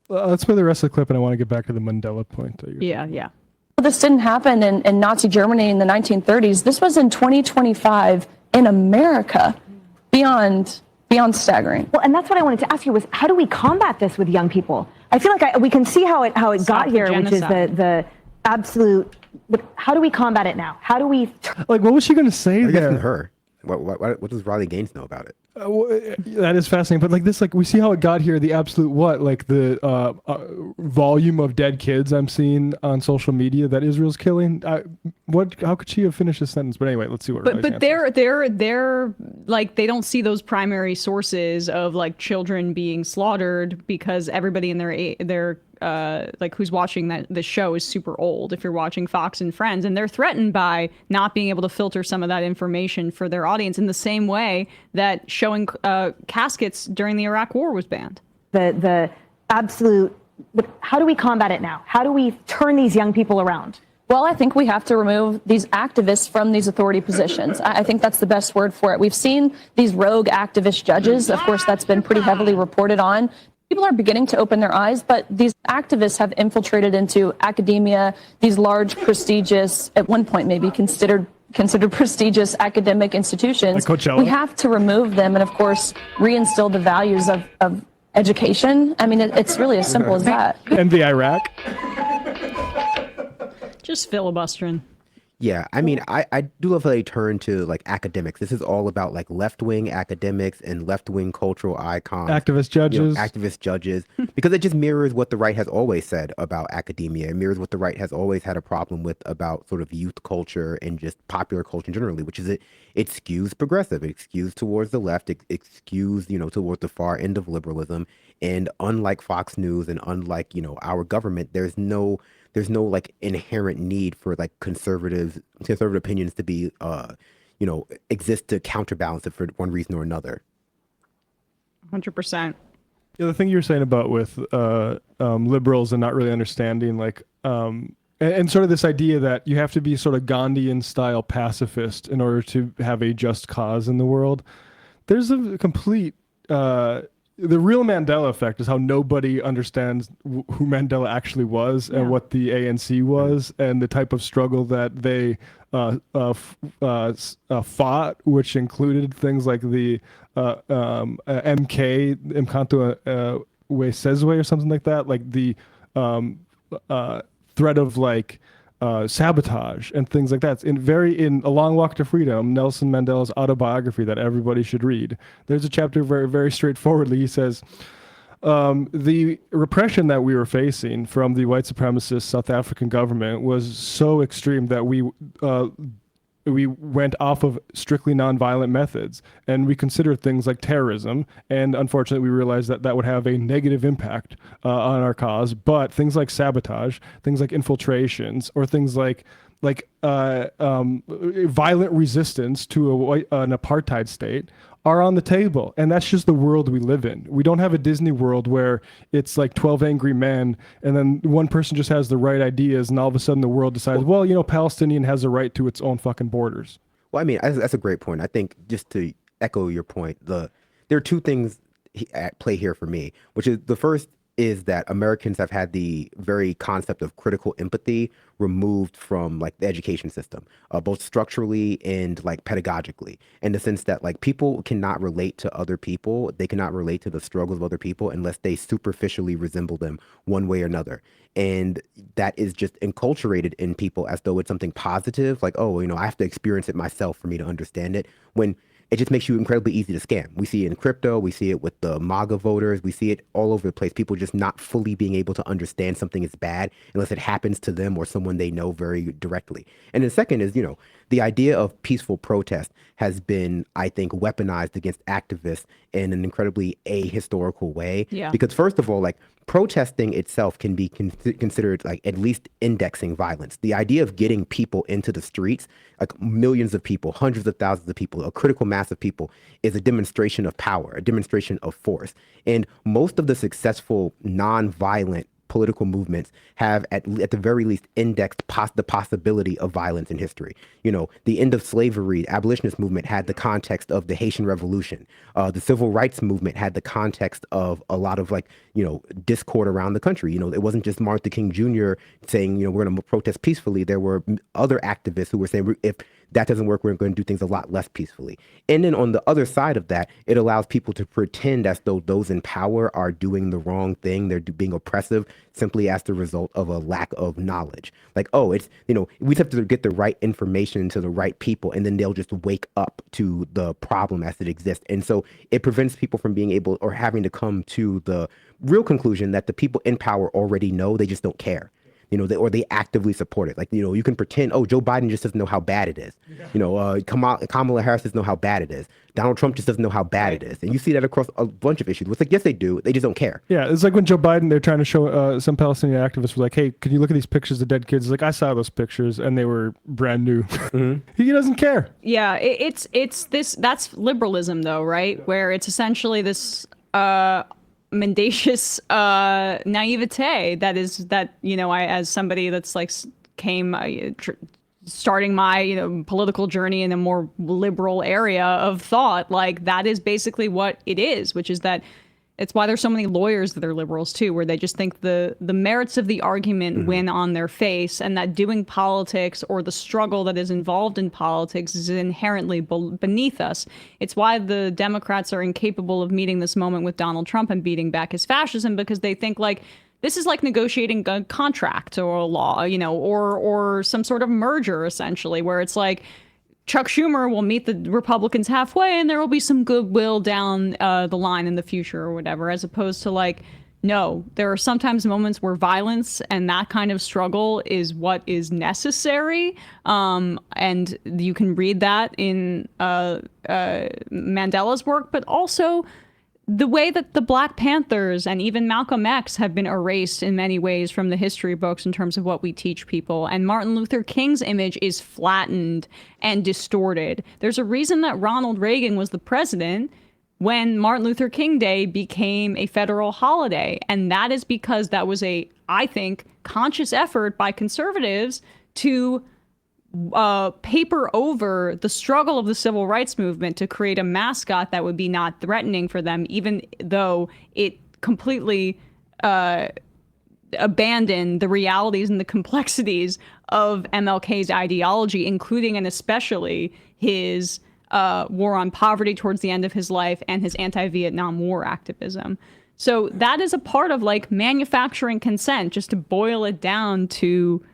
Let's play the rest of the clip, and I want to get back to the Mandela point. Yeah. This didn't happen in Nazi Germany in the 1930s. This was in 2025 in America. Beyond staggering. Well, and that's what I wanted to ask you was, how do we combat this with young people? I feel like we can see how it got here, which is the absolute. How do we combat it now? How do we? What was she going to say there? Her. What does Riley Gaines know about it? That is fascinating, but we see how it got here. The absolute the volume of dead kids I'm seeing on social media that Israel's killing. How could she have finished this sentence? But anyway, let's see what. But they're they don't see those primary sources of children being slaughtered, because everybody in their who's watching the show is super old. If you're watching Fox and Friends, and they're threatened by not being able to filter some of that information for their audience, in the same way that showing caskets during the Iraq War was banned. The absolute. How do we combat it now? How do we turn these young people around? Well, I think we have to remove these activists from these authority positions. I think that's the best word for it. We've seen these rogue activist judges. Of course, that's been pretty heavily reported on. People are beginning to open their eyes, but these activists have infiltrated into academia, these large, prestigious, at one point maybe considered prestigious academic institutions. Like Coachella. We have to remove them and, of course, reinstill the values of education. I mean, it's really as simple as that. And the Iraq. Just filibustering. Yeah, I mean, I do love how they turn to like academics. This is all about like left-wing academics and left-wing cultural icons. Activist judges. Activist judges. Because it just mirrors what the right has always said about academia. It mirrors what the right has always had a problem with about sort of youth culture and just popular culture generally, which is it skews progressive. It skews towards the left. It skews, towards the far end of liberalism. And unlike Fox News and unlike, our government, there's no like inherent need for like conservative opinions to be exist to counterbalance it for one reason or another. 100%. Yeah, the thing you were saying about with liberals and not really understanding like and sort of this idea that you have to be sort of Gandhian style pacifist in order to have a just cause in the world. There's a complete the real Mandela effect is how nobody understands who Mandela actually was and what the ANC was and the type of struggle that they fought, which included things like the MK, Mkanto Wesezwe or something like that, like the threat of like sabotage and things like that. In A Long Walk to Freedom, Nelson Mandela's autobiography that everybody should read, there's a chapter very, very straightforwardly. He says, the repression that we were facing from the white supremacist South African government was so extreme that we went off of strictly nonviolent methods, and we considered things like terrorism, and unfortunately we realized that would have a negative impact on our cause. But things like sabotage, things like infiltrations, or things like violent resistance to an apartheid state are on the table. And that's just the world we live in. We don't have a Disney World where it's like 12 angry men and then one person just has the right ideas and all of a sudden the world decides, Palestinian has a right to its own fucking borders. Well, I mean, that's a great point. I think just to echo your point, there are two things at play here for me, which is the first is that Americans have had the very concept of critical empathy removed from like the education system, both structurally and like pedagogically, in the sense that like people cannot relate to other people. They cannot relate to the struggles of other people unless they superficially resemble them one way or another. And that is just enculturated in people as though it's something positive, like, I have to experience it myself for me to understand it, when it just makes you incredibly easy to scam. We see it in crypto. We see it with the MAGA voters. We see it all over the place. People just not fully being able to understand something is bad unless it happens to them or someone they know very directly. And the second is, the idea of peaceful protest has been, I think, weaponized against activists in an incredibly ahistorical way. Yeah. Because first of all, like, protesting itself can be considered like at least indexing violence. The idea of getting people into the streets, like millions of people, hundreds of thousands of people, a critical mass of people, is a demonstration of power, a demonstration of force. And most of the successful nonviolent political movements have at the very least indexed the possibility of violence in history. The end of slavery, abolitionist movement had the context of the Haitian Revolution. The civil rights movement had the context of a lot of discord around the country. It wasn't just Martin Luther King Jr. saying, we're going to protest peacefully. There were other activists who were saying, if that doesn't work, we're going to do things a lot less peacefully. And then on the other side of that, it allows people to pretend as though those in power are doing the wrong thing. They're being oppressive simply as the result of a lack of knowledge. Like, it's, we just have to get the right information to the right people, and then they'll just wake up to the problem as it exists. And so it prevents people from being able or having to come to the real conclusion that the people in power already know, they just don't care. They actively support it. Like, you can pretend, Joe Biden just doesn't know how bad it is. Kamala Harris doesn't know how bad it is. Donald Trump just doesn't know how bad it is. And you see that across a bunch of issues. It's like, yes, they do. They just don't care. Yeah, it's like when Joe Biden, they're trying to show, some Palestinian activists were like, hey, can you look at these pictures of dead kids? He's like, I saw those pictures and they were brand new. Mm-hmm. He doesn't care. Yeah, it's this, that's liberalism though, right? Where it's essentially this, mendacious naivete that I, as somebody that's like came starting my political journey in a more liberal area of thought. Like, that is basically what it is, which is that it's why there's so many lawyers that are liberals too, where they just think the merits of the argument win on their face, and that doing politics or the struggle that is involved in politics is inherently beneath us. It's why the Democrats are incapable of meeting this moment with Donald Trump and beating back his fascism, because they think like this is like negotiating a contract or a law, or some sort of merger, essentially, where it's like Chuck Schumer will meet the Republicans halfway and there will be some goodwill down the line in the future or whatever, as opposed to like, no, there are sometimes moments where violence and that kind of struggle is what is necessary. And you can read that in Mandela's work, but also the way that the Black Panthers and even Malcolm X have been erased in many ways from the history books in terms of what we teach people. And Martin Luther King's image is flattened and distorted. There's a reason that Ronald Reagan was the president when Martin Luther King Day became a federal holiday. And that is because that was a, I think, conscious effort by conservatives to paper over the struggle of the civil rights movement to create a mascot that would be not threatening for them, even though it completely abandoned the realities and the complexities of MLK's ideology, including and especially his war on poverty towards the end of his life and his anti-Vietnam War activism. So that is a part of like manufacturing consent, just to boil it down to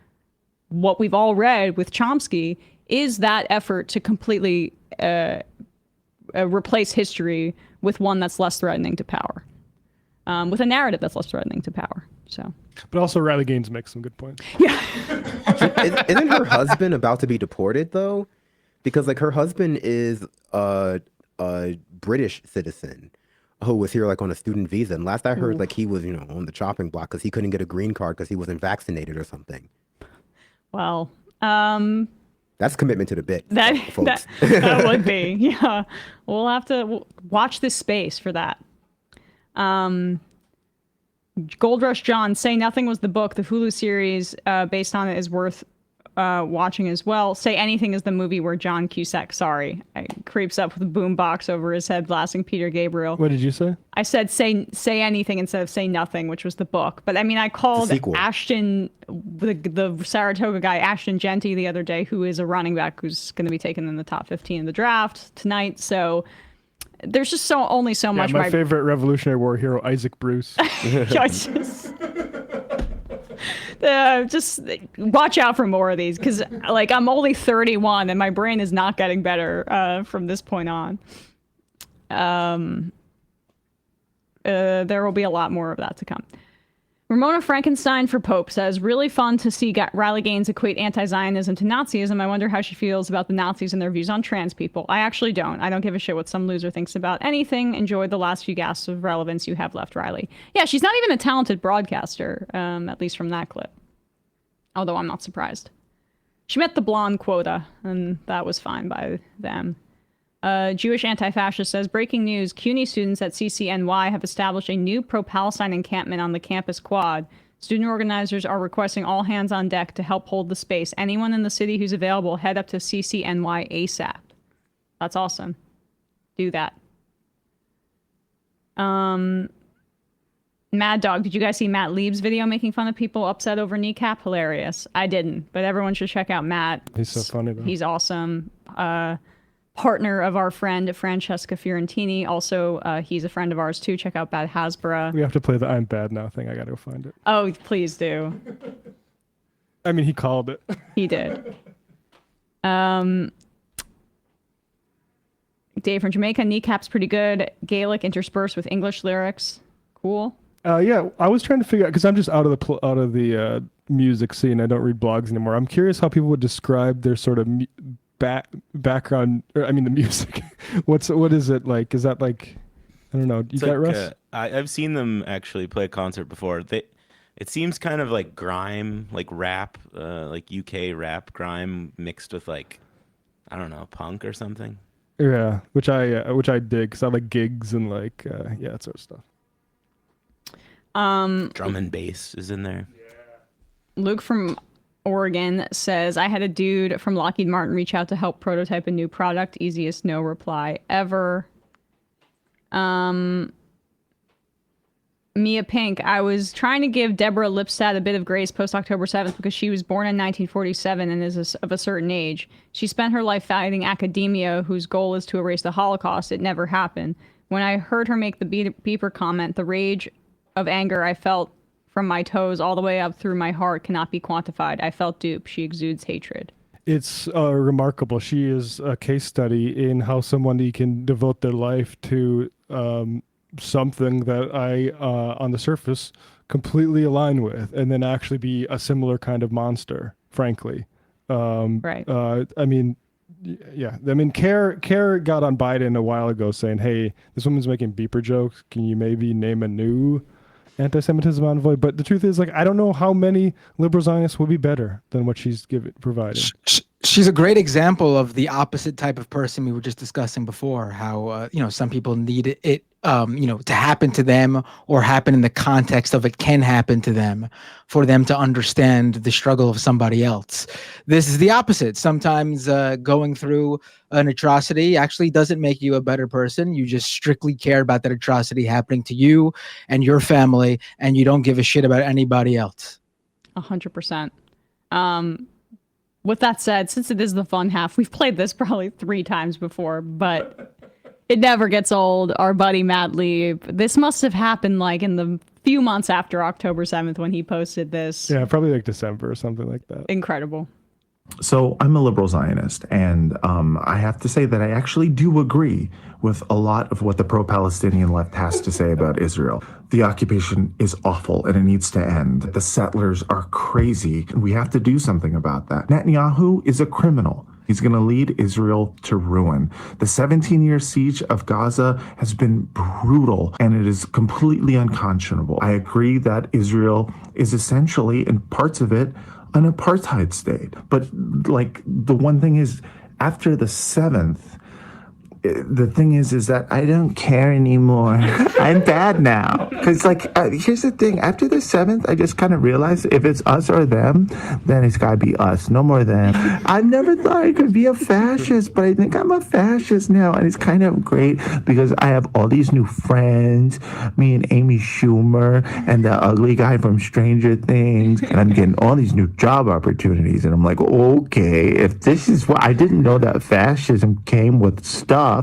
what we've all read with Chomsky, is that effort to completely replace history with one that's less threatening to power, with a narrative that's less threatening to power. So, but also Riley Gaines makes some good points. Yeah. Isn't her husband about to be deported though? Because like her husband is a British citizen who was here like on a student visa, and last I heard, like he was on the chopping block because he couldn't get a green card because he wasn't vaccinated or something. Well, that's commitment to the bit, folks. That would be, yeah. We'll have to watch this space for that. Gold Rush John, Say Nothing was the book. The Hulu series based on it is worth watching as well. Say Anything is the movie where John Cusack, creeps up with a boombox over his head blasting Peter Gabriel. What did you say? I said Say Anything instead of Say Nothing, which was the book. But I mean, I called Ashton, the Saratoga guy, Ashton Genty, the other day, who is a running back who's going to be taken in the top 15 in the draft tonight. So there's just only so much. My favorite Revolutionary War hero, Isaac Bruce. Just watch out for more of these, because like I'm only 31 and my brain is not getting better from this point on. There will be a lot more of that to come. Ramona Frankenstein for Pope says, really fun to see Riley Gaines equate anti-Zionism to Nazism. I wonder how she feels about the Nazis and their views on trans people. I actually don't. I don't give a shit what some loser thinks about anything. Enjoy the last few gasps of relevance you have left, Riley. Yeah, she's not even a talented broadcaster, at least from that clip. Although I'm not surprised. She met the blonde quota, and that was fine by them. Jewish anti-fascist says, breaking news, CUNY students at CCNY have established a new pro-Palestine encampment on the campus quad. Student organizers are requesting all hands on deck to help hold the space. Anyone in the city who's available, head up to CCNY ASAP. That's awesome. Do that. Mad Dog, did you guys see Matt Lieb's video making fun of people upset over Kneecap? Hilarious. I didn't, but everyone should check out Matt. He's so funny, though. He's awesome. Partner of our friend Francesca Fiorentini. Also, he's a friend of ours too. Check out Bad Hasbara. We have to play the I'm Bad Now thing. I gotta go find it. Oh, please do. I mean, he called it. He did. Dave from Jamaica, Kneecap's pretty good. Gaelic interspersed with English lyrics. Cool. Yeah, I was trying to figure out, because I'm just out of the music scene. I don't read blogs anymore. I'm curious how people would describe their sort of background, or I mean the music. What is it like? Is that like, I don't know, you got Russ? I've seen them actually play a concert before. It seems kind of like grime, like rap, like UK rap grime mixed with like, I don't know, punk or something. Yeah, which I dig, because I like gigs and like that sort of stuff. Drum and bass is in there. Luke from Oregon says, I had a dude from Lockheed Martin reach out to help prototype a new product. Easiest no reply ever. Mia Pink, I was trying to give Deborah Lipstadt a bit of grace post-October 7th because she was born in 1947 and is of a certain age. She spent her life fighting academia, whose goal is to erase the Holocaust. It never happened. When I heard her make the beeper comment, the rage of anger I felt from my toes all the way up through my heart cannot be quantified. I felt duped. She exudes hatred. It's remarkable. She is a case study in how somebody can devote their life to something that I, on the surface, completely align with, and then actually be a similar kind of monster, frankly. Right. I mean, yeah. I mean, Care got on Biden a while ago saying, hey, this woman's making beeper jokes. Can you maybe name a new anti-Semitism envoy? But the truth is, like, I don't know how many liberal Zionists will be better than what she's providing. She's a great example of the opposite type of person we were just discussing before, how, some people need it, to happen to them or happen in the context of it can happen to them for them to understand the struggle of somebody else. This is the opposite. Sometimes going through an atrocity actually doesn't make you a better person. You just strictly care about that atrocity happening to you and your family, and you don't give a shit about anybody else. 100%. With that said, since it is the fun half, we've played this probably 3 times before, but it never gets old. Our buddy Matt Lieb. This must have happened like in the few months after October 7th when he posted this. Yeah, probably like December or something like that. Incredible. So I'm a liberal Zionist, and I have to say that I actually do agree with a lot of what the pro-Palestinian left has to say about Israel. The occupation is awful and it needs to end. The settlers are crazy, and we have to do something about that. Netanyahu is a criminal. He's going to lead Israel to ruin. The 17-year siege of Gaza has been brutal, and it is completely unconscionable. I agree that Israel is essentially, in parts of it, an apartheid state. But like, the one thing is, after the 7th, the thing is that I don't care anymore. I'm bad now. Because, here's the thing. After the 7th, I just kind of realized if it's us or them, then it's got to be us. No more them. I never thought I could be a fascist, but I think I'm a fascist now. And it's kind of great because I have all these new friends, me and Amy Schumer and the ugly guy from Stranger Things. And I'm getting all these new job opportunities. And I'm like, okay, if this is what I didn't know, that fascism came with stuff.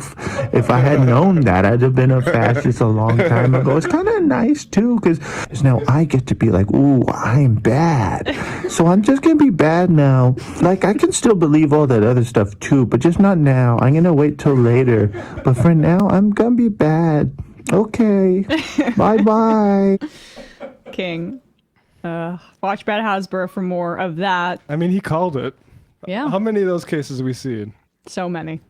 If I had known that, I'd have been a fascist a long time ago. It's kind of nice too, because now I get to be like, ooh, I'm bad. So I'm just going to be bad now. Like, I can still believe all that other stuff too, but just not now. I'm going to wait till later. But for now, I'm going to be bad. Okay. Bye-bye. King. Watch Brad Hasbro for more of that. I mean, he called it. Yeah. How many of those cases have we seen? So many.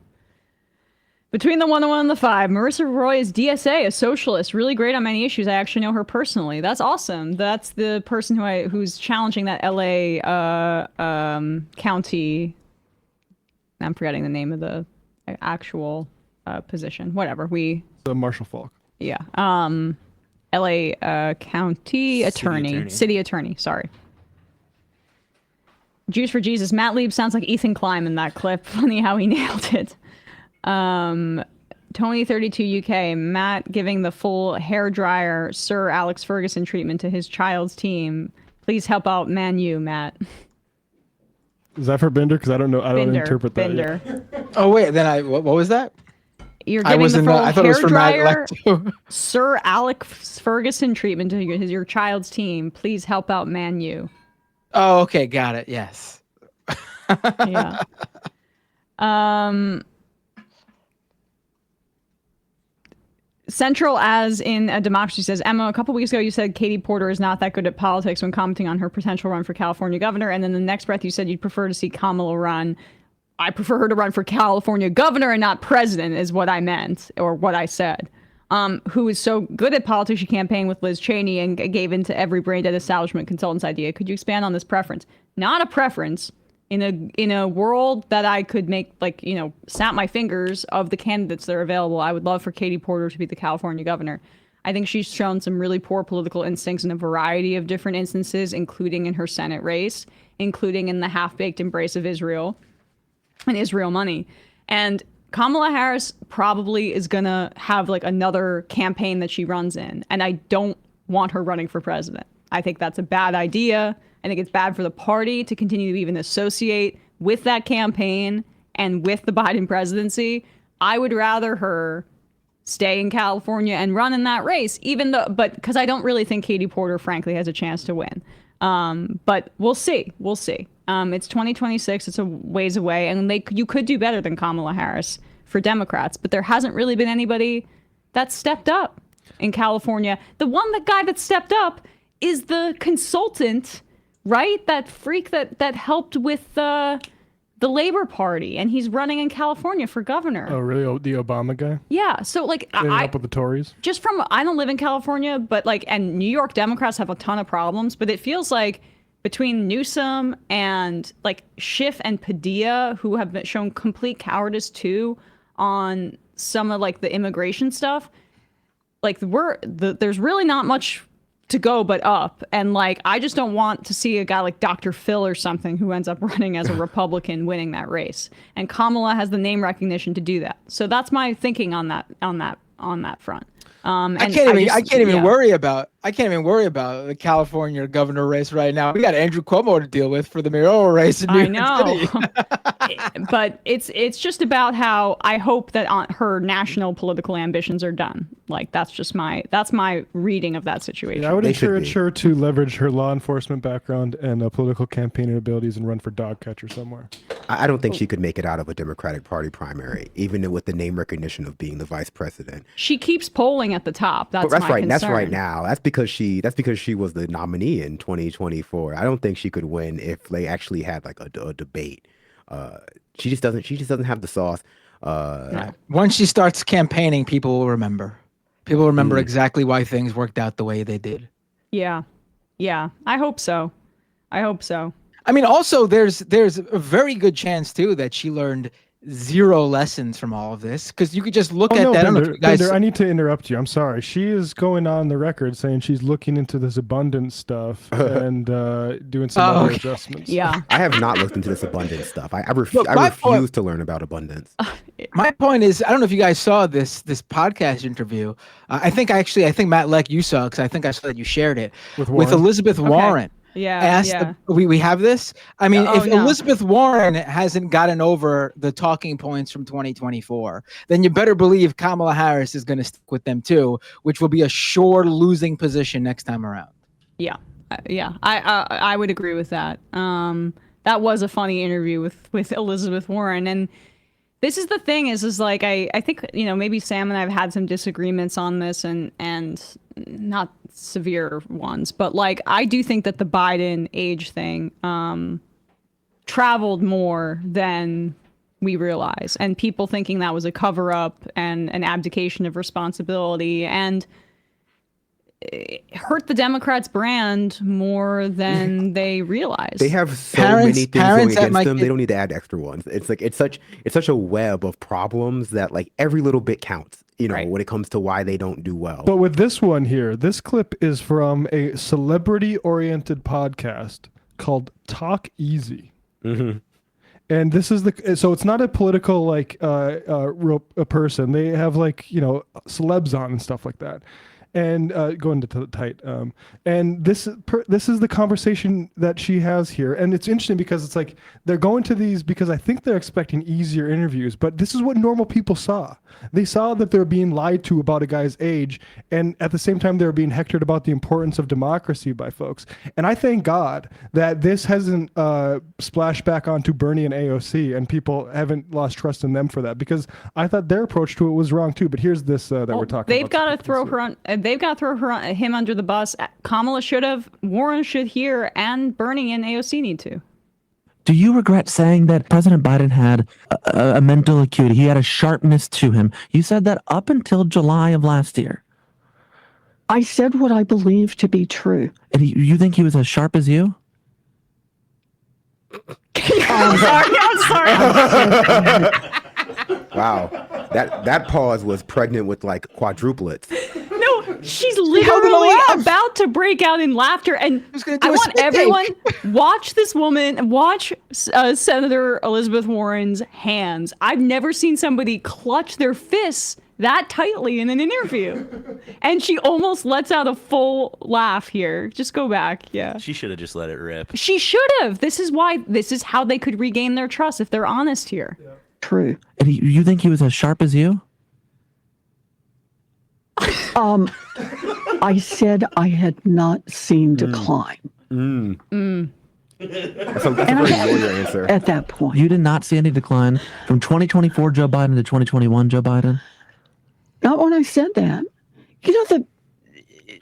Between the 101 and the 5, Marissa Roy is DSA, a socialist, really great on many issues. I actually know her personally. That's awesome. That's the person who's challenging that LA county. I'm forgetting the name of the actual position. Whatever. The Marshall Falk. Yeah. LA county attorney. City attorney. Sorry. Juice for Jesus. Matt Lieb sounds like Ethan Klein in that clip. Funny how he nailed it. Tony32 UK, Matt giving the full hairdryer Sir Alex Ferguson treatment to his child's team. Please help out Man U, Matt. Is that for Bender? Because I don't know. I don't interpret that. Bender. Yet. Oh wait, then what was that? You're giving the full I thought it was for Matt hairdryer Sir Alex Ferguson treatment to your child's team. Please help out Man U. Oh, okay, got it. Yes. Yeah. Central as in a democracy says, Emma, a couple weeks ago you said Katie Porter is not that good at politics when commenting on her potential run for California governor. And then the next breath you said you'd prefer to see Kamala run. I prefer her to run for California governor and not president is what I meant, or what I said. Who is so good at politics she campaigned with Liz Cheney and gave into every brain dead establishment consultant's idea. Could you expand on this preference? Not a preference. In a world that I could make, snap my fingers of the candidates that are available, I would love for Katie Porter to be the California governor. I think she's shown some really poor political instincts in a variety of different instances, including in her Senate race, including in the half-baked embrace of Israel and Israel money. And Kamala Harris probably is going to have like another campaign that she runs in. And I don't want her running for president. I think that's a bad idea. I think it's bad for the party to continue to even associate with that campaign and with the Biden presidency. I would rather her stay in California and run in that race, but because I don't really think Katie Porter, frankly, has a chance to win. But we'll see. We'll see. It's 2026. It's a ways away, and you could do better than Kamala Harris for Democrats, but there hasn't really been anybody that stepped up in California. The guy that stepped up is the consultant, right? That freak that helped with the Labor Party, and he's running in California for governor. Oh, really? The Obama guy? Yeah. So like, up with the Tories. I don't live in California, but like, and New York Democrats have a ton of problems, but it feels like between Newsom and like Schiff and Padilla, who have been shown complete cowardice too on some of like the immigration stuff, like there's really not much to go but up. And like, I just don't want to see a guy like Dr. Phil or something who ends up running as a Republican winning that race. And Kamala has the name recognition to do that. So that's my thinking on that front. I can't even worry about the California governor race right now. We got Andrew Cuomo to deal with for the mayoral race in New York City. But it's just about how I hope that her national political ambitions are done. Like that's my reading of that situation. Yeah, I would encourage her to leverage her law enforcement background and political campaigning abilities and run for dog catcher somewhere. I don't think she could make it out of a Democratic Party primary, even with the name recognition of being the vice president. She keeps polling at the top. That's my right. concern. That's right now. That's because she was the nominee in 2024. I don't think she could win if they actually had like a debate. She just doesn't have the sauce. Once she starts campaigning, people will remember. People remember exactly why things worked out the way they did. Yeah. I hope so. I mean, also there's a very good chance too that she learned zero lessons from all of this, because you could just look at that. Bender, I need to interrupt you. I'm sorry. She is going on the record saying she's looking into this abundance stuff and doing some other adjustments. Yeah. I have not looked into this abundance stuff. I refuse to learn about abundance. My point is, I don't know if you guys saw this podcast interview. I think Matt Leck, you saw, because I think I saw that you shared it with Elizabeth Warren. Yeah. We have this. I mean, Elizabeth Warren hasn't gotten over the talking points from 2024, then you better believe Kamala Harris is going to stick with them too, which will be a sure losing position next time around. Yeah. I would agree with that. That was a funny interview with Elizabeth Warren, and this is the thing is like I think maybe Sam and I have had some disagreements on this and not severe ones, but like I do think that the Biden age thing traveled more than we realize, and people thinking that was a cover up and an abdication of responsibility, and it hurt the Democrats' brand more than they realize. They have so many things going against them. They don't need to add extra ones. It's like it's such a web of problems that like every little bit counts. When it comes to why they don't do well. But with this one here, this clip is from a celebrity-oriented podcast called Talk Easy. Mm-hmm. And this is so it's not a political real person. They have celebs on and stuff like that. And going to tight. And this is the conversation that she has here. And it's interesting because it's like they're going to these because I think they're expecting easier interviews, but this is what normal people saw. They saw that they're being lied to about a guy's age, and at the same time they're being hectored about the importance of democracy by folks. And I thank God that this hasn't splashed back onto Bernie and AOC, and people haven't lost trust in them for that, because I thought their approach to it was wrong too. But here's this that we're talking about. They've got to throw him under the bus. Kamala should have, Warren should hear, and Bernie and AOC need to. Do you regret saying that President Biden had a mental acuity? He had a sharpness to him. You said that up until July of last year. I said what I believe to be true. And you think he was as sharp as you? I'm sorry. Wow. That pause was pregnant with like quadruplets. No, She's literally about to break out in laughter, and I want everyone watch this woman, watch Senator Elizabeth Warren's hands. I've never seen somebody clutch their fists that tightly in an interview, and she almost lets out a full laugh here. Just go back, yeah. She should have just let it rip. She should have. This is how they could regain their trust if they're honest here. Yeah. True. And you think he was as sharp as you? I said I had not seen decline. That's a very lawyer answer. At that point. You did not see any decline from 2024 Joe Biden to 2021 Joe Biden? Not when I said that. You know,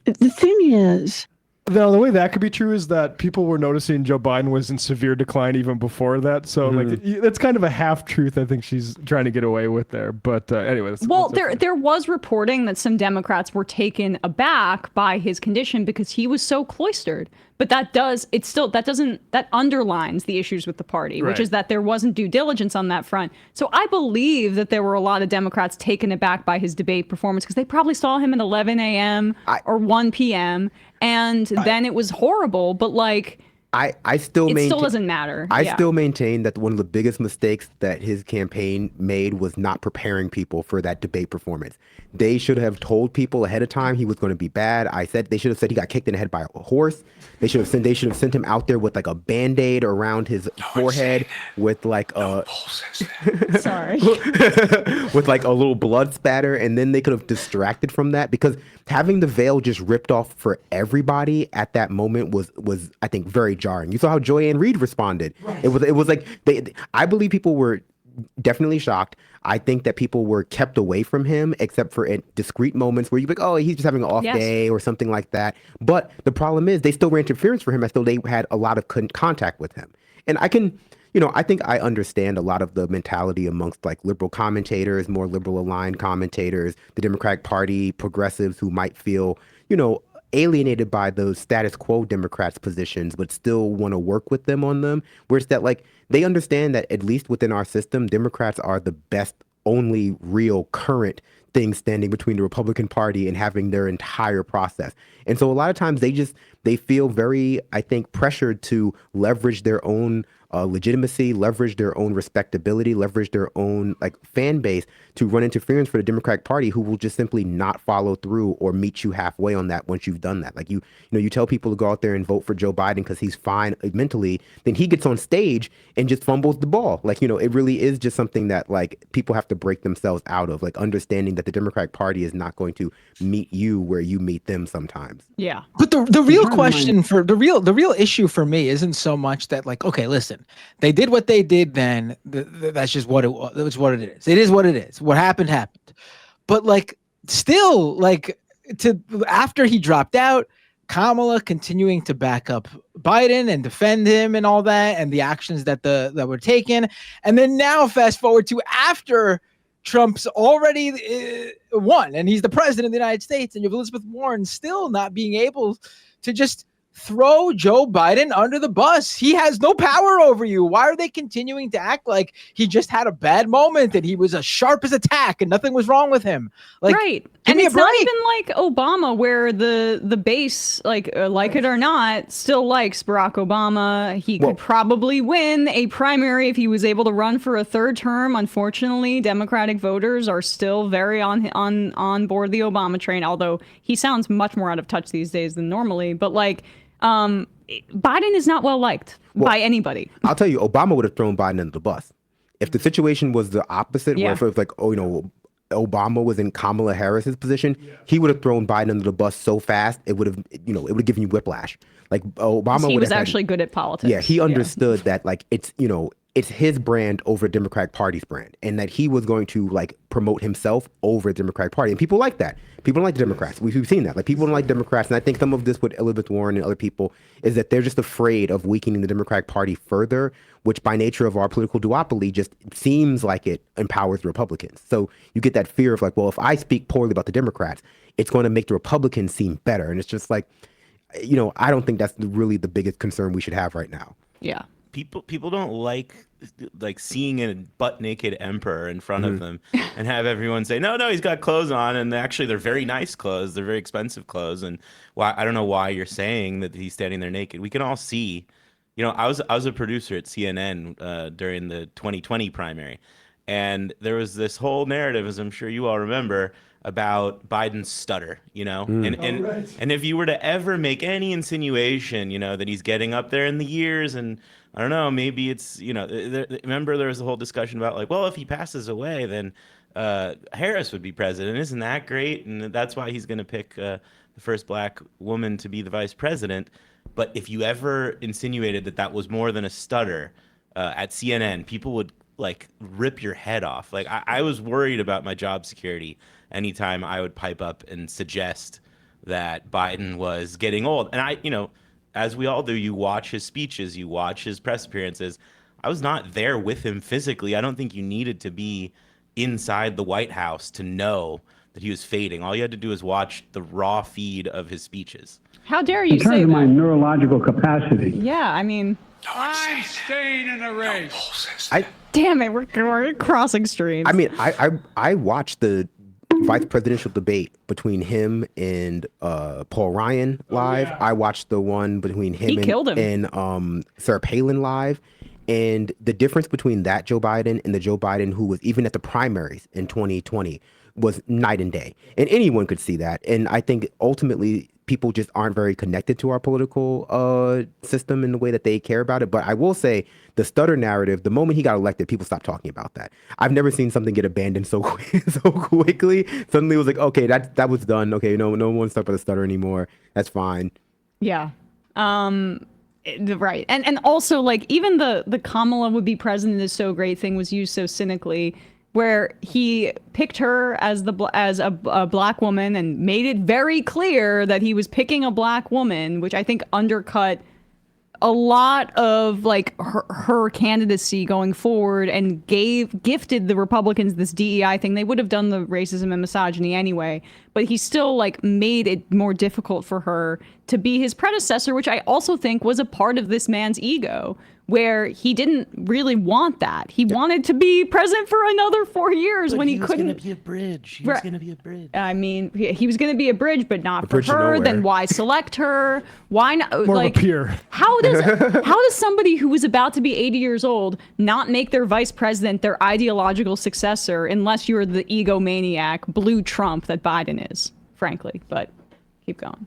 the thing is, No, the way that could be true is that people were noticing Joe Biden was in severe decline even before that. So like that's kind of a half truth I think she's trying to get away with there. But anyway. There was reporting that some Democrats were taken aback by his condition because he was so cloistered. But that underlines the issues with the party, which is that there wasn't due diligence on that front. So I believe that there were a lot of Democrats taken aback by his debate performance because they probably saw him at 11 a.m. or 1 p.m. And then it was horrible. But like, I still still doesn't matter. I still maintain that one of the biggest mistakes that his campaign made was not preparing people for that debate performance. They should have told people ahead of time he was going to be bad. They should have said he got kicked in the head by a horse. They should have sent him out there with like a Band-Aid around his forehead with like sorry. with like a little blood spatter, and then they could have distracted from that, because having the veil just ripped off for everybody at that moment was I think very jarring. You saw how Joy-Ann Reid responded. Right. It was like I believe people were definitely shocked. I think that people were kept away from him except for at discrete moments where you're like, oh, he's just having an off day or something like that. But the problem is they still ran interference for him as though they had a lot of contact with him. And I think I understand a lot of the mentality amongst like liberal commentators, more liberal aligned commentators, the Democratic Party, progressives who might feel, alienated by those status quo Democrats' positions, but still want to work with them on them. Where it's that like they understand that at least within our system, Democrats are the best, only real current thing standing between the Republican Party and having their entire process. And so a lot of times they feel very, I think, pressured to leverage their own legitimacy, leverage their own respectability, leverage their own like fan base to run interference for the Democratic Party, who will just simply not follow through or meet you halfway on that once you've done that. Like you tell people to go out there and vote for Joe Biden because he's fine mentally, then he gets on stage and just fumbles the ball. Like, it really is just something that like people have to break themselves out of, like understanding that the Democratic Party is not going to meet you where you meet them sometimes. Yeah. But the real question for the real issue for me isn't so much that like, okay, listen, they did what they did then. That's just what it was. That's what it is. It is what it is. What happened, happened. But like, still, like, after he dropped out, Kamala continuing to back up Biden and defend him and all that, and the actions that were taken, and then now fast forward to after Trump's already won and he's the president of the United States, and you have Elizabeth Warren still not being able to just throw Joe Biden under the bus. He has no power over you. Why are they continuing to act like he just had a bad moment and he was as sharp as a tack and nothing was wrong with him? Like, right. And it's not even like Obama, where the base, like it or not, still likes Barack Obama. He could probably win a primary if he was able to run for a third term. Unfortunately, Democratic voters are still very on board the Obama train, although he sounds much more out of touch these days than normally. But like, Biden is not well liked by anybody. I'll tell you, Obama would have thrown Biden under the bus. If the situation was the opposite, where if it was like, Obama was in Kamala Harris's position, he would have thrown Biden under the bus so fast, it would have given you whiplash. Like Obama he was actually good at politics. Yeah, he understood that like it's his brand over Democratic Party's brand, and that he was going to like promote himself over the Democratic Party. And people like that. People don't like the Democrats. We've seen that. Like people don't like Democrats. And I think some of this with Elizabeth Warren and other people is that they're just afraid of weakening the Democratic Party further, which by nature of our political duopoly just seems like it empowers the Republicans. So you get that fear of like, well, if I speak poorly about the Democrats, it's going to make the Republicans seem better. And it's just like, I don't think that's really the biggest concern we should have right now. Yeah. people don't like seeing a butt naked emperor in front of them and have everyone say, no, he's got clothes on, and actually they're very nice clothes, they're very expensive clothes, and why I don't know why you're saying that he's standing there naked. We can all see, I was a producer at CNN during the 2020 primary, and there was this whole narrative, as I'm sure you all remember, about Biden's stutter, and if you were to ever make any insinuation, that he's getting up there in the years, and I don't know, maybe it's, remember there was the whole discussion about well, if he passes away, then Harris would be president. Isn't that great? And that's why he's going to pick the first black woman to be the vice president. But if you ever insinuated that was more than a stutter at CNN, people would rip your head off. I was worried about my job security anytime I would pipe up and suggest that Biden was getting old. And I, as we all do, you watch his speeches, you watch his press appearances. I was not there with him physically. I don't think you needed to be inside the White House to know that he was fading. All you had to do is watch the raw feed of his speeches. How dare you say that? In terms of my neurological capacity. Yeah, I mean... I'm staying in the race. Damn it, we're crossing streams. I mean, I watched the vice presidential debate between him and Paul Ryan live. Yeah. I watched the one between him and Sarah Palin live. And the difference between that Joe Biden and the Joe Biden who was even at the primaries in 2020 was night and day. And anyone could see that. And I think ultimately people just aren't very connected to our political system in the way that they care about it. But I will say the stutter narrative, the moment he got elected, people stopped talking about that. I've never seen something get abandoned so quickly. Suddenly it was like, okay, that was done. Okay, no one wants to talk about the stutter anymore. That's fine. Yeah. Right. And also even the Kamala would be president is so great thing was used so cynically, where he picked her as a black woman and made it very clear that he was picking a black woman, which I think undercut a lot of her candidacy going forward and gifted the Republicans this DEI thing. They would have done the racism and misogyny anyway, but he still made it more difficult for her to be his predecessor, which I also think was a part of this man's ego, where he didn't really want that. He wanted to be president for another 4 years when he couldn't. He was going to be a bridge. He was going to be a bridge. I mean, he was going to be a bridge, but not for her. Then why select her? Why not? More of a peer. How does somebody who was about to be 80 years old not make their vice president their ideological successor unless you're the egomaniac blue Trump that Biden is, frankly? But keep going.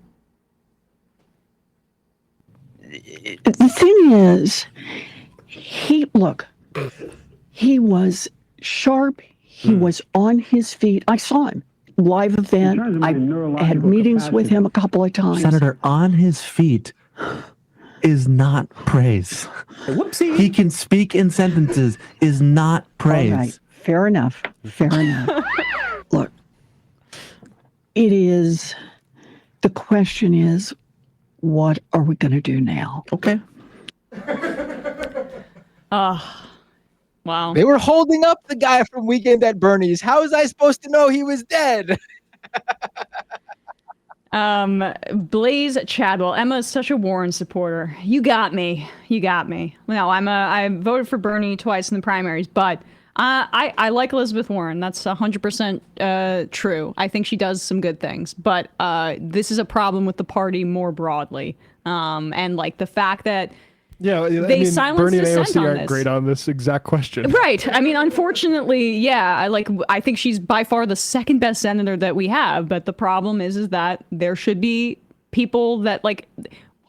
The thing is, he was sharp. He was on his feet. I saw him live event. I had meetings with him a couple of times. Senator, on his feet is not praise. Whoopsie. He can speak in sentences is not praise. All right. Fair enough. Look, the question is, what are we going to do now? Okay. Wow. They were holding up the guy from Weekend at Bernie's. How was I supposed to know he was dead? Blaze Chadwell. Emma's such a Warren supporter. You got me. No, I voted for Bernie twice in the primaries, but I like Elizabeth Warren. That's 100% true. I think she does some good things, but this is a problem with the party more broadly. And the fact that they silenced Bernie and dissent AOC on aren't this. great on this exact question. Right. I mean, unfortunately, yeah. I think she's by far the second best senator that we have. But the problem is that there should be people that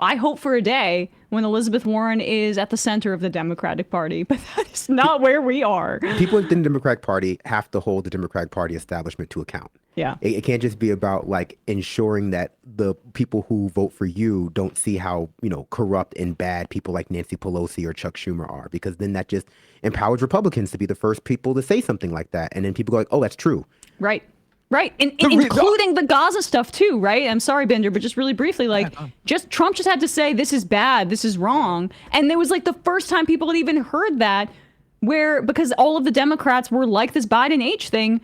I hope for a day when Elizabeth Warren is at the center of the Democratic Party, but that is not where we are. People within the Democratic Party have to hold the Democratic Party establishment to account. Yeah. It can't just be about ensuring that the people who vote for you don't see how, corrupt and bad people like Nancy Pelosi or Chuck Schumer are, because then that just empowers Republicans to be the first people to say something like that. And then people go oh, that's true. Right. Including the Gaza stuff too, right? I'm sorry, Bender, but just really briefly, Trump just had to say, this is bad, this is wrong. And it was the first time people had even heard that, because all of the Democrats were like this Biden H thing,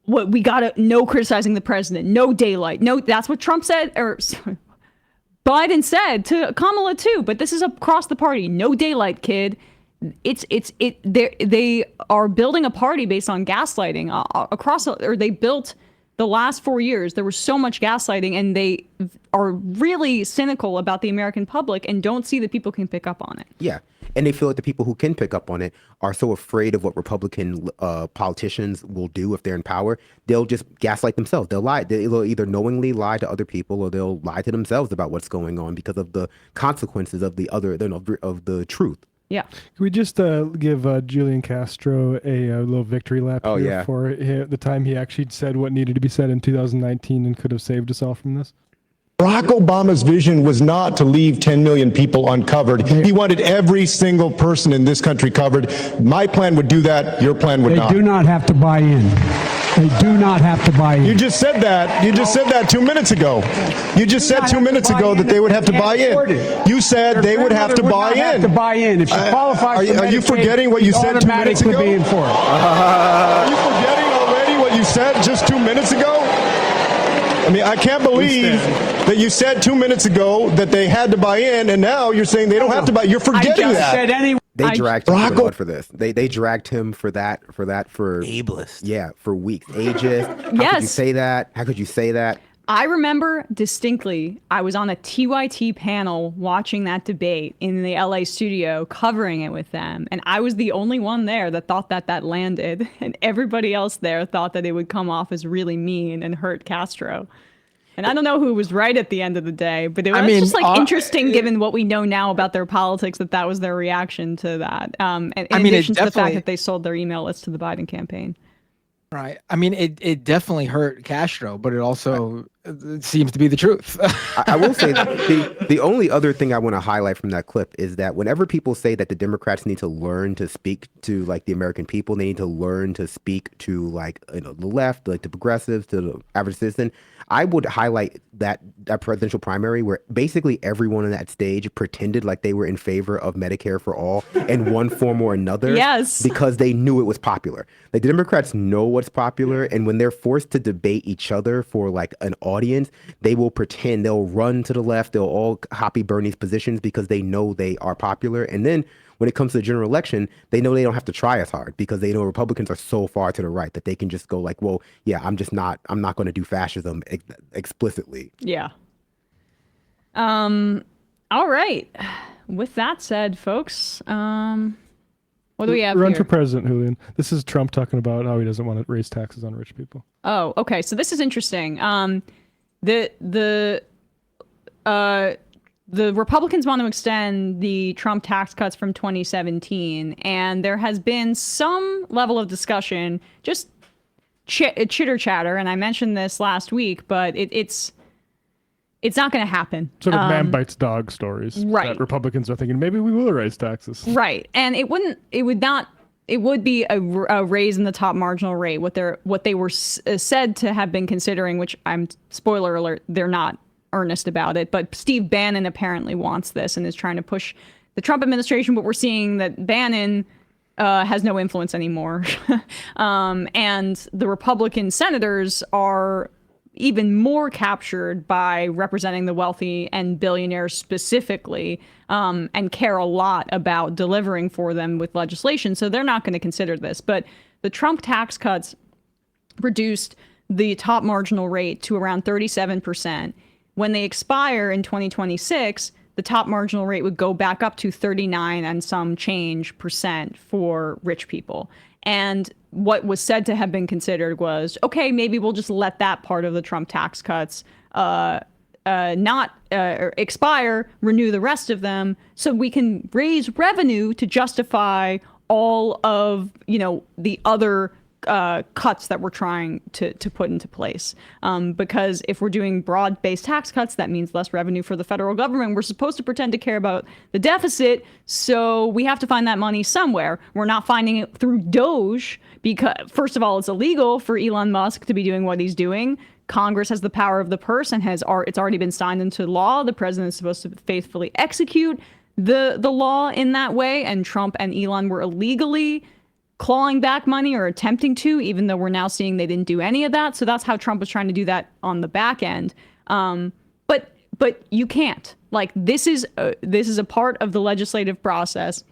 we gotta, no criticizing the president, no daylight, no, that's what Trump said, or sorry, Biden said to Kamala too, but this is across the party. No daylight, kid. They are building a party based on gaslighting they built the last 4 years. There was so much gaslighting, and they are really cynical about the American public and don't see that people can pick up on it. Yeah. And they feel like the people who can pick up on it are so afraid of what Republican politicians will do if they're in power. They'll just gaslight themselves. They'll lie. They'll either knowingly lie to other people, or they'll lie to themselves about what's going on because of the consequences of the truth. Yeah. Can we just give Julian Castro a little victory lap here for the time he actually said what needed to be said in 2019 and could have saved us all from this? Barack Obama's vision was not to leave 10 million people uncovered. He wanted every single person in this country covered. My plan would do that. Your plan would not. They do not have to buy in. They do not have to buy in. You just said that. You just said that 2 minutes ago. You just said 2 minutes ago that they would have to buy in. You said they would have to buy in. Have to buy in. If she qualifies are you forgetting what you said 2 minutes ago? Be in for it. Are you forgetting already what you said just 2 minutes ago? I mean, I can't believe that you said 2 minutes ago that they had to buy in, and now you're saying they don't have to buy. You're forgetting that. They dragged him for this. They dragged him for ableist. Yeah, for weeks. Ageist. How could you say that? How could you say that? I remember distinctly, I was on a TYT panel watching that debate in the LA studio, covering it with them. And I was the only one there that thought that landed. And everybody else there thought that it would come off as really mean and hurt Castro. And I don't know who was right at the end of the day, but it was just like interesting given what we know now about their politics, that was their reaction to that. In addition to the fact that they sold their email list to the Biden campaign. Right. I mean, it definitely hurt Castro, but it also seems to be the truth. I will say the only other thing I want to highlight from that clip is that whenever people say that the Democrats need to learn to speak to like the American people, they need to learn to speak to like the left, like the progressives, to the average citizen, I would highlight that presidential primary where basically everyone on that stage pretended like they were in favor of Medicare for all in one form or another. Yes. Because they knew it was popular. Like the Democrats know what's popular, and when they're forced to debate each other for like an audience, they will pretend, they'll run to the left, they'll all copy Bernie's positions because they know they are popular. And then when it comes to the general election, they know they don't have to try as hard because they know Republicans are so far to the right that they can just go like, well, yeah, I'm not going to do fascism explicitly. Yeah. All right. With that said, folks, what do we have Run here? for president, Julian. This is Trump talking about how he doesn't want to raise taxes on rich people. Oh, okay. So this is interesting. The Republicans want to extend the Trump tax cuts from 2017, and there has been some level of discussion, just chitter chatter, and I mentioned this last week, but it's not going to happen. Sort of man bites dog stories. Right. That Republicans are thinking maybe we will raise taxes. Right, and it would be a raise in the top marginal rate. What they were said to have been considering, which spoiler alert, they're not earnest about it, but Steve Bannon apparently wants this and is trying to push the Trump administration, but we're seeing that Bannon has no influence anymore. And the Republican senators are even more captured by representing the wealthy and billionaires specifically, and care a lot about delivering for them with legislation. So they're not going to consider this. But the Trump tax cuts reduced the top marginal rate to around 37%. When they expire in 2026, the top marginal rate would go back up to 39 and some change percent for rich people. And what was said to have been considered was, okay, maybe we'll just let that part of the Trump tax cuts not expire, renew the rest of them, so we can raise revenue to justify all of the other cuts that we're trying to put into place. Because if we're doing broad-based tax cuts, that means less revenue for the federal government. We're supposed to pretend to care about the deficit, so we have to find that money somewhere. We're not finding it through Doge because, first of all, it's illegal for Elon Musk to be doing what he's doing. Congress has the power of the purse and it's already been signed into law. The president is supposed to faithfully execute the law in that way, and Trump and Elon were illegally clawing back money or attempting to, even though we're now seeing they didn't do any of that. So that's how Trump was trying to do that on the back end. But But you can't. Like, this is a part of the legislative process,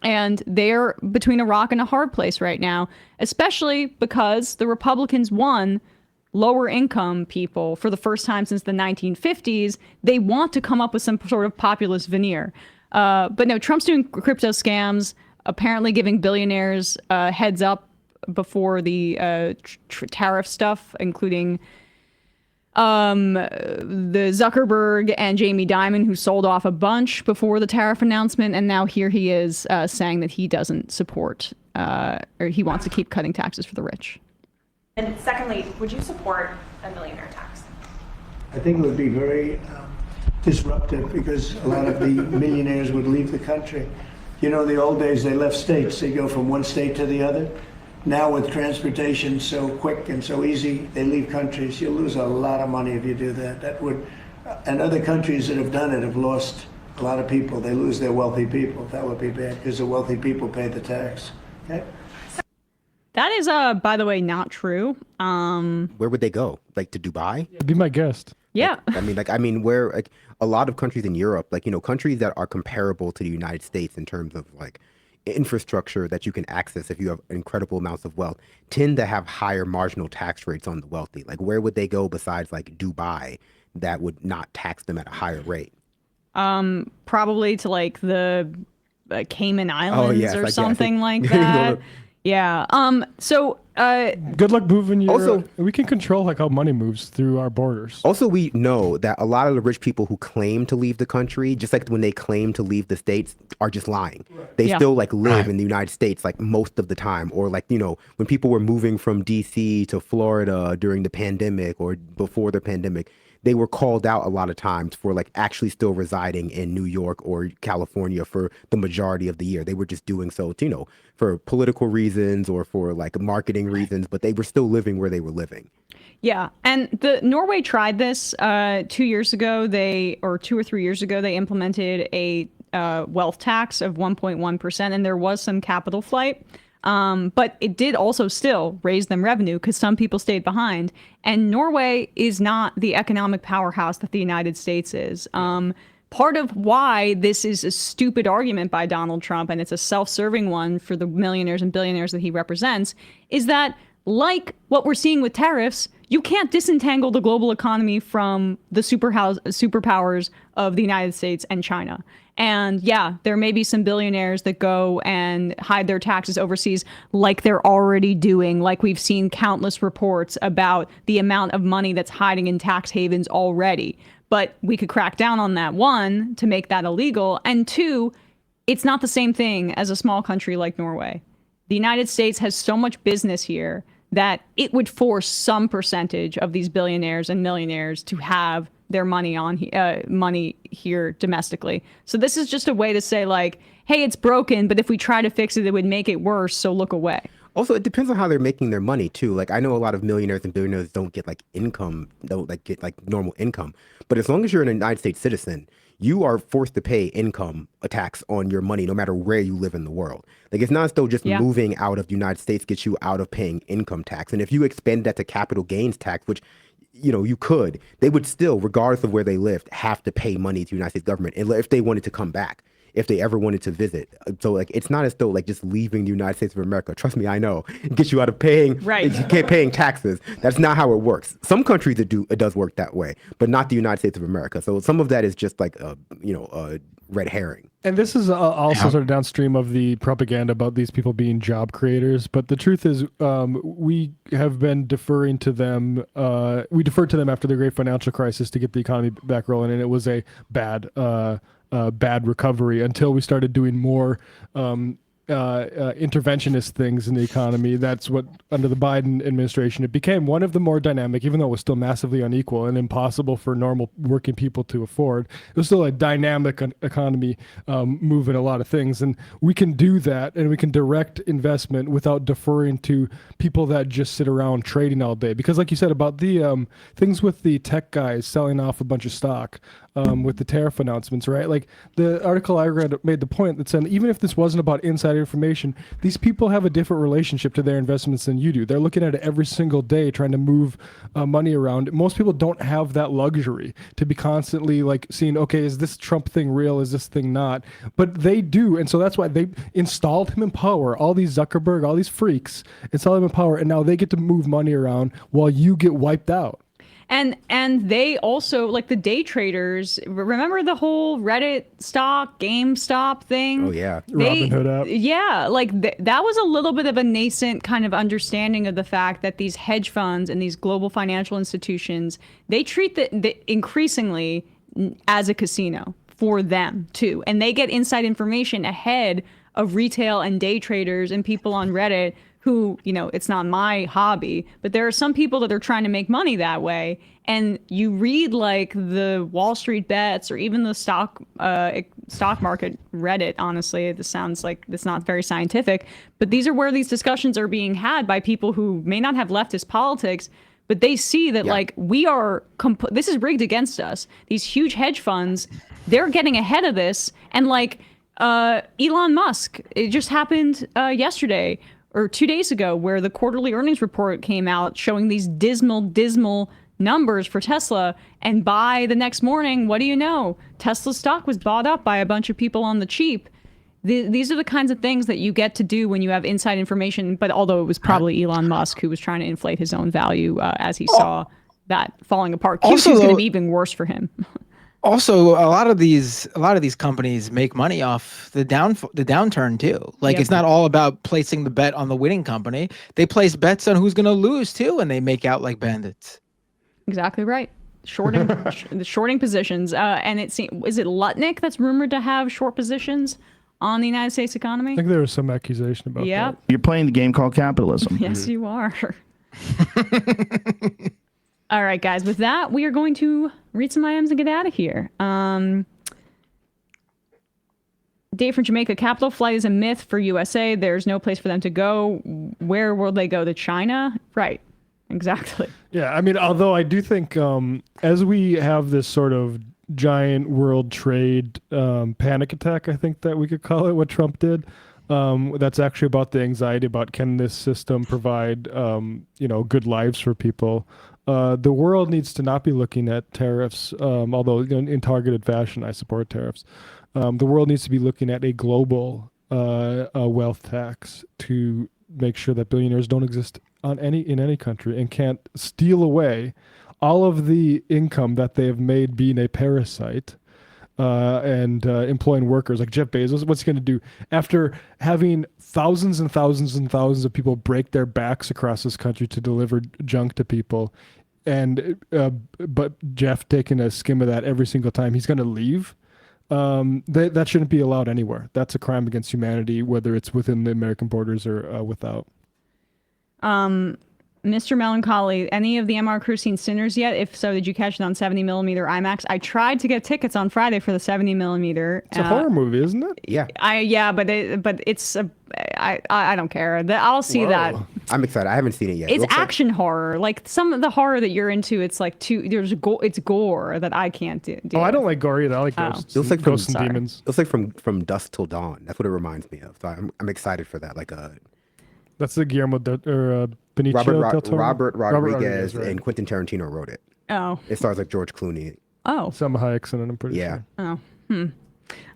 and they're between a rock and a hard place right now, especially because the Republicans won lower income people for the first time since the 1950s. They want to come up with some sort of populist veneer. But no, Trump's doing crypto scams, apparently giving billionaires heads up before the tariff stuff, including the Zuckerberg and Jamie Dimon, who sold off a bunch before the tariff announcement. And now here he is saying that he doesn't support or he wants to keep cutting taxes for the rich. And secondly, would you support a millionaire tax? I think it would be very disruptive because a lot of the millionaires would leave the country. You know, in the old days, they left states. They go from one state to the other. Now with transportation so quick and so easy, they leave countries. You'll lose a lot of money if you do that. That would, and other countries that have done it have lost a lot of people. They lose their wealthy people. That would be bad because the wealthy people pay the tax. Okay. That is, by the way, not true. Where would they go? Like to Dubai? Be my guest. Yeah. Where like a lot of countries in Europe, like, you know, countries that are comparable to the United States in terms of like infrastructure that you can access if you have incredible amounts of wealth, tend to have higher marginal tax rates on the wealthy. Like, where would they go besides like Dubai that would not tax them at a higher rate? Probably to like the Cayman Islands or something like that. Yeah. So good luck moving your. Also, we can control like how money moves through our borders. Also, we know that a lot of the rich people who claim to leave the country, just like when they claim to leave the States, are just lying. They still like live in the United States like most of the time. Or like, you know, when people were moving from DC to Florida during the pandemic or before the pandemic, they were called out a lot of times for like actually still residing in New York or California for the majority of the year. They were just doing so, you know, for political reasons or for like marketing reasons, but they were still living where they were living. Yeah. And Norway tried this 2 years ago. 2 or 3 years ago, they implemented a wealth tax of 1.1%, and there was some capital flight. But it did also still raise them revenue because some people stayed behind. And Norway is not the economic powerhouse that the United States is. Part of why this is a stupid argument by Donald Trump, and it's a self-serving one for the millionaires and billionaires that he represents, is that like what we're seeing with tariffs, you can't disentangle the global economy from the superpowers of the United States and China. And yeah, there may be some billionaires that go and hide their taxes overseas like they're already doing, like we've seen countless reports about the amount of money that's hiding in tax havens already. But we could crack down on that, one, to make that illegal, and two, it's not the same thing as a small country like Norway. The United States has so much business here that it would force some percentage of these billionaires and millionaires to have their money here domestically. So this is just a way to say like, hey, it's broken, but if we try to fix it, it would make it worse, so look away. Also, it depends on how they're making their money too. Like, I know a lot of millionaires and billionaires don't get like income, don't like get like normal income. But as long as you're an United States citizen, you are forced to pay income tax on your money, no matter where you live in the world. Like, it's not as though just moving out of the United States gets you out of paying income tax. And if you expand that to capital gains tax, which, you know, you could, they would still, regardless of where they lived, have to pay money to the United States government if they wanted to come back, if they ever wanted to visit. So like, it's not as though like just leaving the United States of America, trust me, I know, gets you out of paying, paying taxes. That's not how it works. Some countries it does work that way, but not the United States of America. So some of that is just like a red herring. And this is also sort of downstream of the propaganda about these people being job creators. But the truth is, we have been deferring to them. We deferred to them after the great financial crisis to get the economy back rolling, and it was a bad recovery until we started doing more interventionist things in the economy. That's what, under the Biden administration, it became one of the more dynamic, even though it was still massively unequal and impossible for normal working people to afford. It was still a dynamic economy moving a lot of things. And we can do that, and we can direct investment without deferring to people that just sit around trading all day. Because like you said about the things with the tech guys selling off a bunch of stock, with the tariff announcements, right? Like the article I read made the point that said even if this wasn't about insider information, these people have a different relationship to their investments than you do. They're looking at it every single day, trying to move money around. Most people don't have that luxury to be constantly like seeing, okay, is this Trump thing real? Is this thing not? But they do, and so that's why they installed him in power. All these Zuckerberg, all these freaks installed him in power, and now they get to move money around while you get wiped out. And they also, like the day traders, remember the whole Reddit stock, GameStop thing? Oh, yeah. Robinhood app. Yeah, like that was a little bit of a nascent kind of understanding of the fact that these hedge funds and these global financial institutions, they treat the increasingly as a casino for them too. And they get inside information ahead of retail and day traders and people on Reddit who, you know, it's not my hobby, but there are some people that are trying to make money that way. And you read like the Wall Street bets or even the stock market Reddit, honestly, this sounds like it's not very scientific, but these are where these discussions are being had by people who may not have leftist politics, but they see that like we are, this is rigged against us. These huge hedge funds, they're getting ahead of this. And like Elon Musk, it just happened yesterday or 2 days ago where the quarterly earnings report came out showing these dismal numbers for Tesla. And by the next morning, what do you know? Tesla stock was bought up by a bunch of people on the cheap. These are the kinds of things that you get to do when you have inside information. But although it was probably Elon Musk who was trying to inflate his own value as he saw that falling apart. Q2 is going to be even worse for him. Also, a lot of these companies make money off the downturn too. Like it's not all about placing the bet on the winning company. They place bets on who's going to lose too, and they make out like bandits. Exactly right. Shorting positions. And is it Lutnick that's rumored to have short positions on the United States economy? I think there was some accusation about that. You're playing the game called capitalism. Yes, you are. All right, guys. With that, we are going to read some IMs and get out of here. Dave from Jamaica, capital flight is a myth for USA. There's no place for them to go. Where will they go? To China? Right. Exactly. Yeah, I mean, although I do think as we have this sort of giant world trade panic attack, I think that we could call it, what Trump did, that's actually about the anxiety about can this system provide, good lives for people. The world needs to not be looking at tariffs, although in targeted fashion, I support tariffs. The world needs to be looking at a global wealth tax to make sure that billionaires don't exist in any country and can't steal away all of the income that they have made being a parasite and employing workers like Jeff Bezos. What's he going to do after having thousands and thousands and thousands of people break their backs across this country to deliver junk to people? And but Jeff taking a skim of that every single time, he's going to leave. That shouldn't be allowed anywhere. That's a crime against humanity, whether it's within the American borders or without. Mr. Melancholy, any of the MR crew seen Sinners yet? If so, did you catch it on 70mm IMAX? I tried to get tickets on Friday for the 70mm. It's a horror movie, isn't it? Yeah. But it's I don't care. I'll see that. I'm excited. I haven't seen it yet. It's action horror. Like some of the horror that you're into, it's like it's gore that I can't do. Oh, I don't like gore either. I like ghosts. It looks like ghosts and demons. It looks like from dusk till dawn. That's what it reminds me of. So I'm excited for that. That's the Guillermo Benicio del Toro? Robert Rodriguez right. And Quentin Tarantino wrote it. Oh. It stars like George Clooney. Oh. Selma Hayek's in it, I'm pretty sure. Oh. That's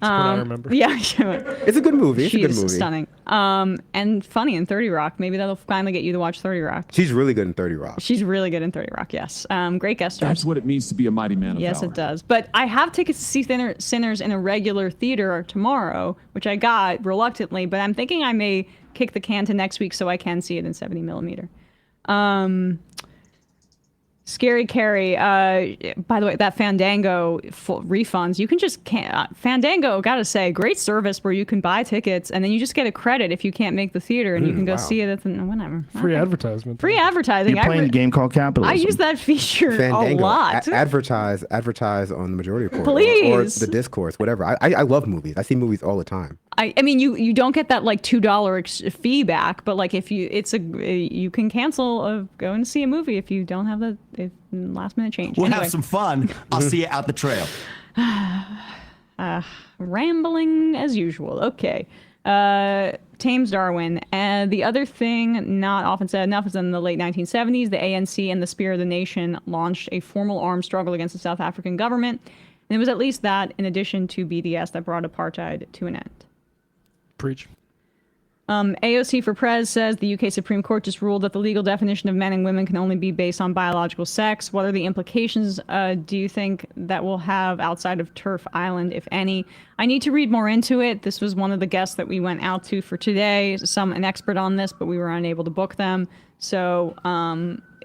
what I remember. Yeah. It's a good movie. She's stunning. And funny in 30 Rock. Maybe that'll finally get you to watch 30 Rock. She's really good in 30 Rock. She's really good in 30 Rock, yes. Great guest stars. That's what it means to be a mighty man of Yes, valor. it does. But I have tickets to see Sinners in a regular theater tomorrow, which I got reluctantly, but I'm thinking I may kick the can to next week so I can see it in 70mm. Scary Carrie, by the way, that Fandango refunds, you can just Fandango, gotta say, great service where you can buy tickets and then you just get a credit if you can't make the theater and you can go see it at the, whatever. Free advertisement. Free advertising. You're playing a game called capitalism. I use that feature Fandango. a lot. Advertise on the majority report. Please. Or the discourse, whatever. I love movies. I see movies all the time. I mean, you don't get that like $2 fee back, but like if you can cancel going to see a movie if you don't have the last minute change. We'll anyway. have some fun. I'll see you out the trail. Rambling as usual. Okay. Thames Darwin. And the other thing not often said enough is in the late 1970s, the ANC and the Spear of the Nation launched a formal armed struggle against the South African government. And it was at least that, in addition to BDS, that brought apartheid to an end. Preach. AOC for Prez says the UK Supreme Court just ruled that the legal definition of men and women can only be based on biological sex. What are the implications do you think that will have outside of Turf Island, if any? I need to read more into it. This was one of the guests that we went out to for today, an expert on this, but we were unable to book them. So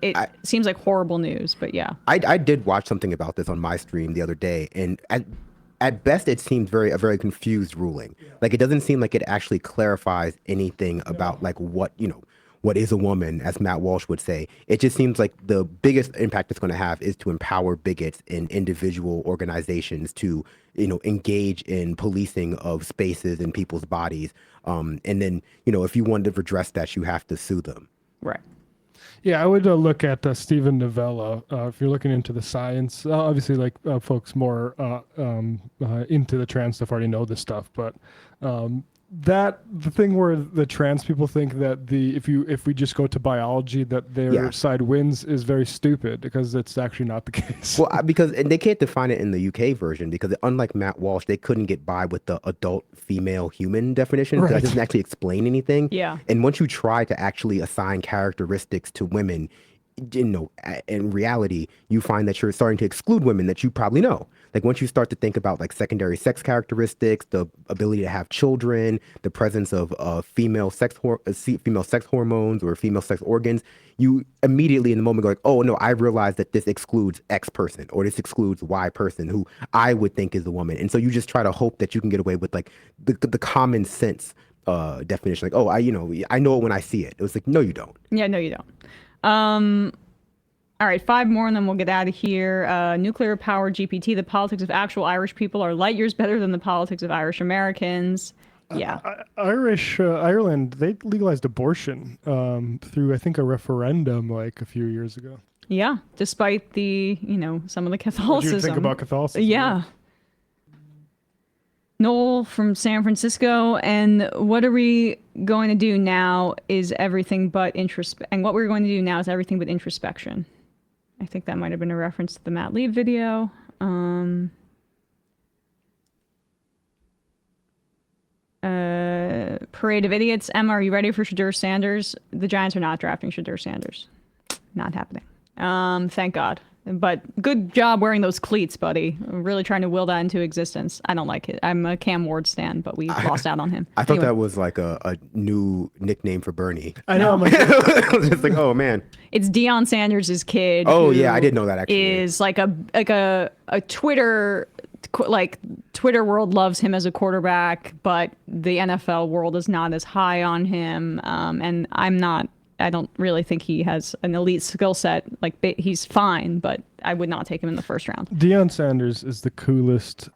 it seems like horrible news, but yeah. I did watch something about this on my stream the other day, and at best, it seems a very confused ruling. Like, it doesn't seem like it actually clarifies anything about like what is a woman, as Matt Walsh would say. It just seems like the biggest impact it's going to have is to empower bigots in individual organizations to, engage in policing of spaces and people's bodies. And then, if you wanted to redress that, you have to sue them. Right. Yeah, I would look at Stephen Novella if you're looking into the science. Obviously, like folks more into the trans stuff already know this stuff, but the thing where the trans people think that if we just go to biology that their side wins is very stupid, because it's actually not the case. Well, and they can't define it in the UK version, because unlike Matt Walsh, they couldn't get by with the adult female human definition, because that doesn't actually explain anything. Yeah. And once you try to actually assign characteristics to women, in reality, you find that you're starting to exclude women that you probably know. Like, once you start to think about like secondary sex characteristics, the ability to have children, the presence of female sex hormones or female sex organs, you immediately in the moment go like, oh no, I realize that this excludes X person or this excludes Y person who I would think is a woman. And so you just try to hope that you can get away with like the common sense definition. Like, oh, I know it when I see it. It was like, no, you don't. Yeah, no, you don't. All right, 5 more and then we'll get out of here. Nuclear power GPT, the politics of actual Irish people are light years better than the politics of Irish Americans. Yeah. Ireland, they legalized abortion through, I think, a referendum like a few years ago. Yeah, despite the, some of the Catholicism. What do you think about Catholicism? Yeah. Noel from San Francisco, and what are we going to do now is everything but introspection. I think that might have been a reference to the Matt Lee video. Parade of idiots. Emma, are you ready for Shadur Sanders? The Giants are not drafting Shadur Sanders. Not happening. Thank God. But good job wearing those cleats, buddy. I'm really trying to will that into existence. I don't like it. I'm a Cam Ward stan, but we lost out on him. I thought that was like a new nickname for Bernie. I know. I was just like, oh man. It's Deion Sanders' kid. Oh yeah, I didn't know that actually. Is like a Twitter world loves him as a quarterback, but the NFL world is not as high on him. And I don't really think he has an elite skill set. Like, he's fine, but I would not take him in the first round. Deion Sanders is the coolest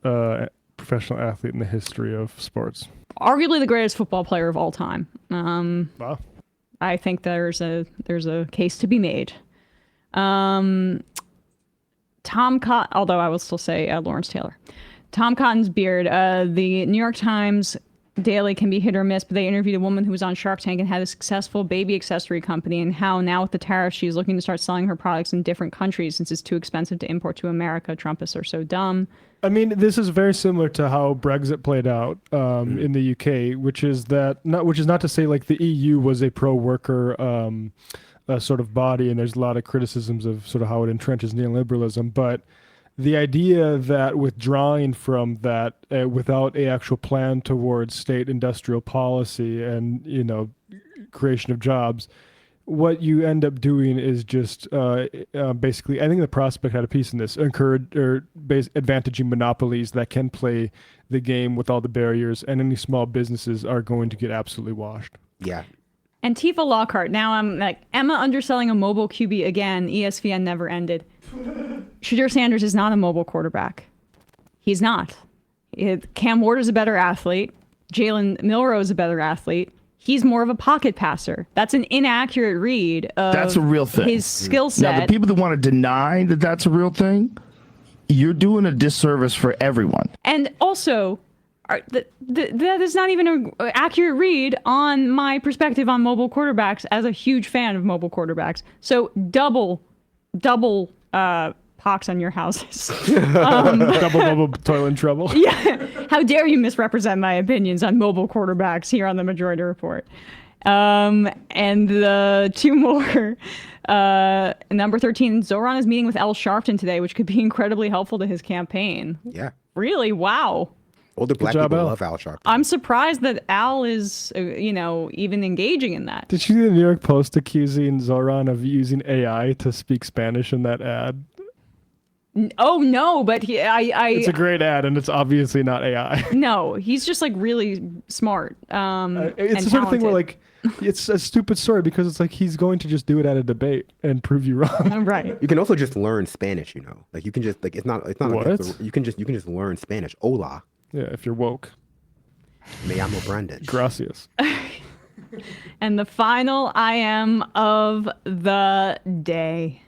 professional athlete in the history of sports. Arguably the greatest football player of all time. Wow. I think there's a case to be made. Tom Cotton, although I will still say Lawrence Taylor. Tom Cotton's beard. The New York Times Daily can be hit or miss, but they interviewed a woman who was on Shark Tank and had a successful baby accessory company, and how now with the tariffs she's looking to start selling her products in different countries since it's too expensive to import to America. Trumpists are so dumb. I mean, this is very similar to how Brexit played out in the UK, which is not to say like the EU was a pro-worker sort of body, and there's a lot of criticisms of sort of how it entrenches neoliberalism, but the idea that withdrawing from that without a actual plan towards state industrial policy and creation of jobs, what you end up doing is just basically, I think the Prospect had a piece in this, advantaging monopolies that can play the game with all the barriers, and any small businesses are going to get absolutely washed. Yeah. Antifa Lockhart. Now I'm like, Emma underselling a mobile QB again. ESPN never ended. Shadur Sanders is not a mobile quarterback. He's not. Cam Ward is a better athlete. Jalen Milroe is a better athlete. He's more of a pocket passer. That's an inaccurate read of that's a real thing. His skill set. Now, the people that want to deny that that's a real thing, you're doing a disservice for everyone. And also, that is not even an accurate read on my perspective on mobile quarterbacks as a huge fan of mobile quarterbacks. So double pox on your houses. Double toilet trouble. Yeah. How dare you misrepresent my opinions on mobile quarterbacks here on the Majority Report. And the two more. Number 13, Zoran is meeting with Al Sharpton today, which could be incredibly helpful to his campaign. Yeah. Really? Wow. Older black people love Al Sharpton. I'm surprised that Al is, even engaging in that. Did you see the New York Post accusing Zoran of using AI to speak Spanish in that ad? Oh no, but it's a great ad, and it's obviously not AI. No, he's just like really smart. It's the sort of thing where like it's a stupid story because it's like he's going to just do it at a debate and prove you wrong. Right. You can also just learn Spanish. Like you can just like it's not what? Like you can just learn Spanish. Hola. Yeah, if you're woke. Me llamo Brandon. Gracias. And the final I am of the day.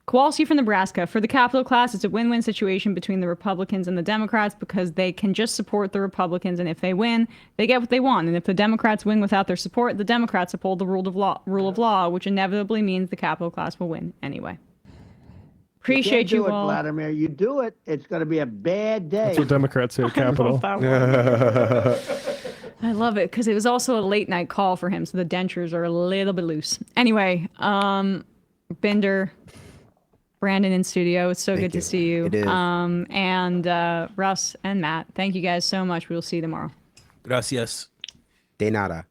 Kowalski from Nebraska. For the capital class, it's a win-win situation between the Republicans and the Democrats because they can just support the Republicans, and if they win, they get what they want. And if the Democrats win without their support, the Democrats uphold the rule of law, which inevitably means the capital class will win anyway. Appreciate you all. Vladimir. You do it, it's going to be a bad day. That's what Democrats say at Capitol. I love it because it was also a late night call for him, so the dentures are a little bit loose. Anyway, Binder, Brandon in studio. It's so good to see you. It is. And Russ and Matt, thank you guys so much. We will see you tomorrow. Gracias. De nada.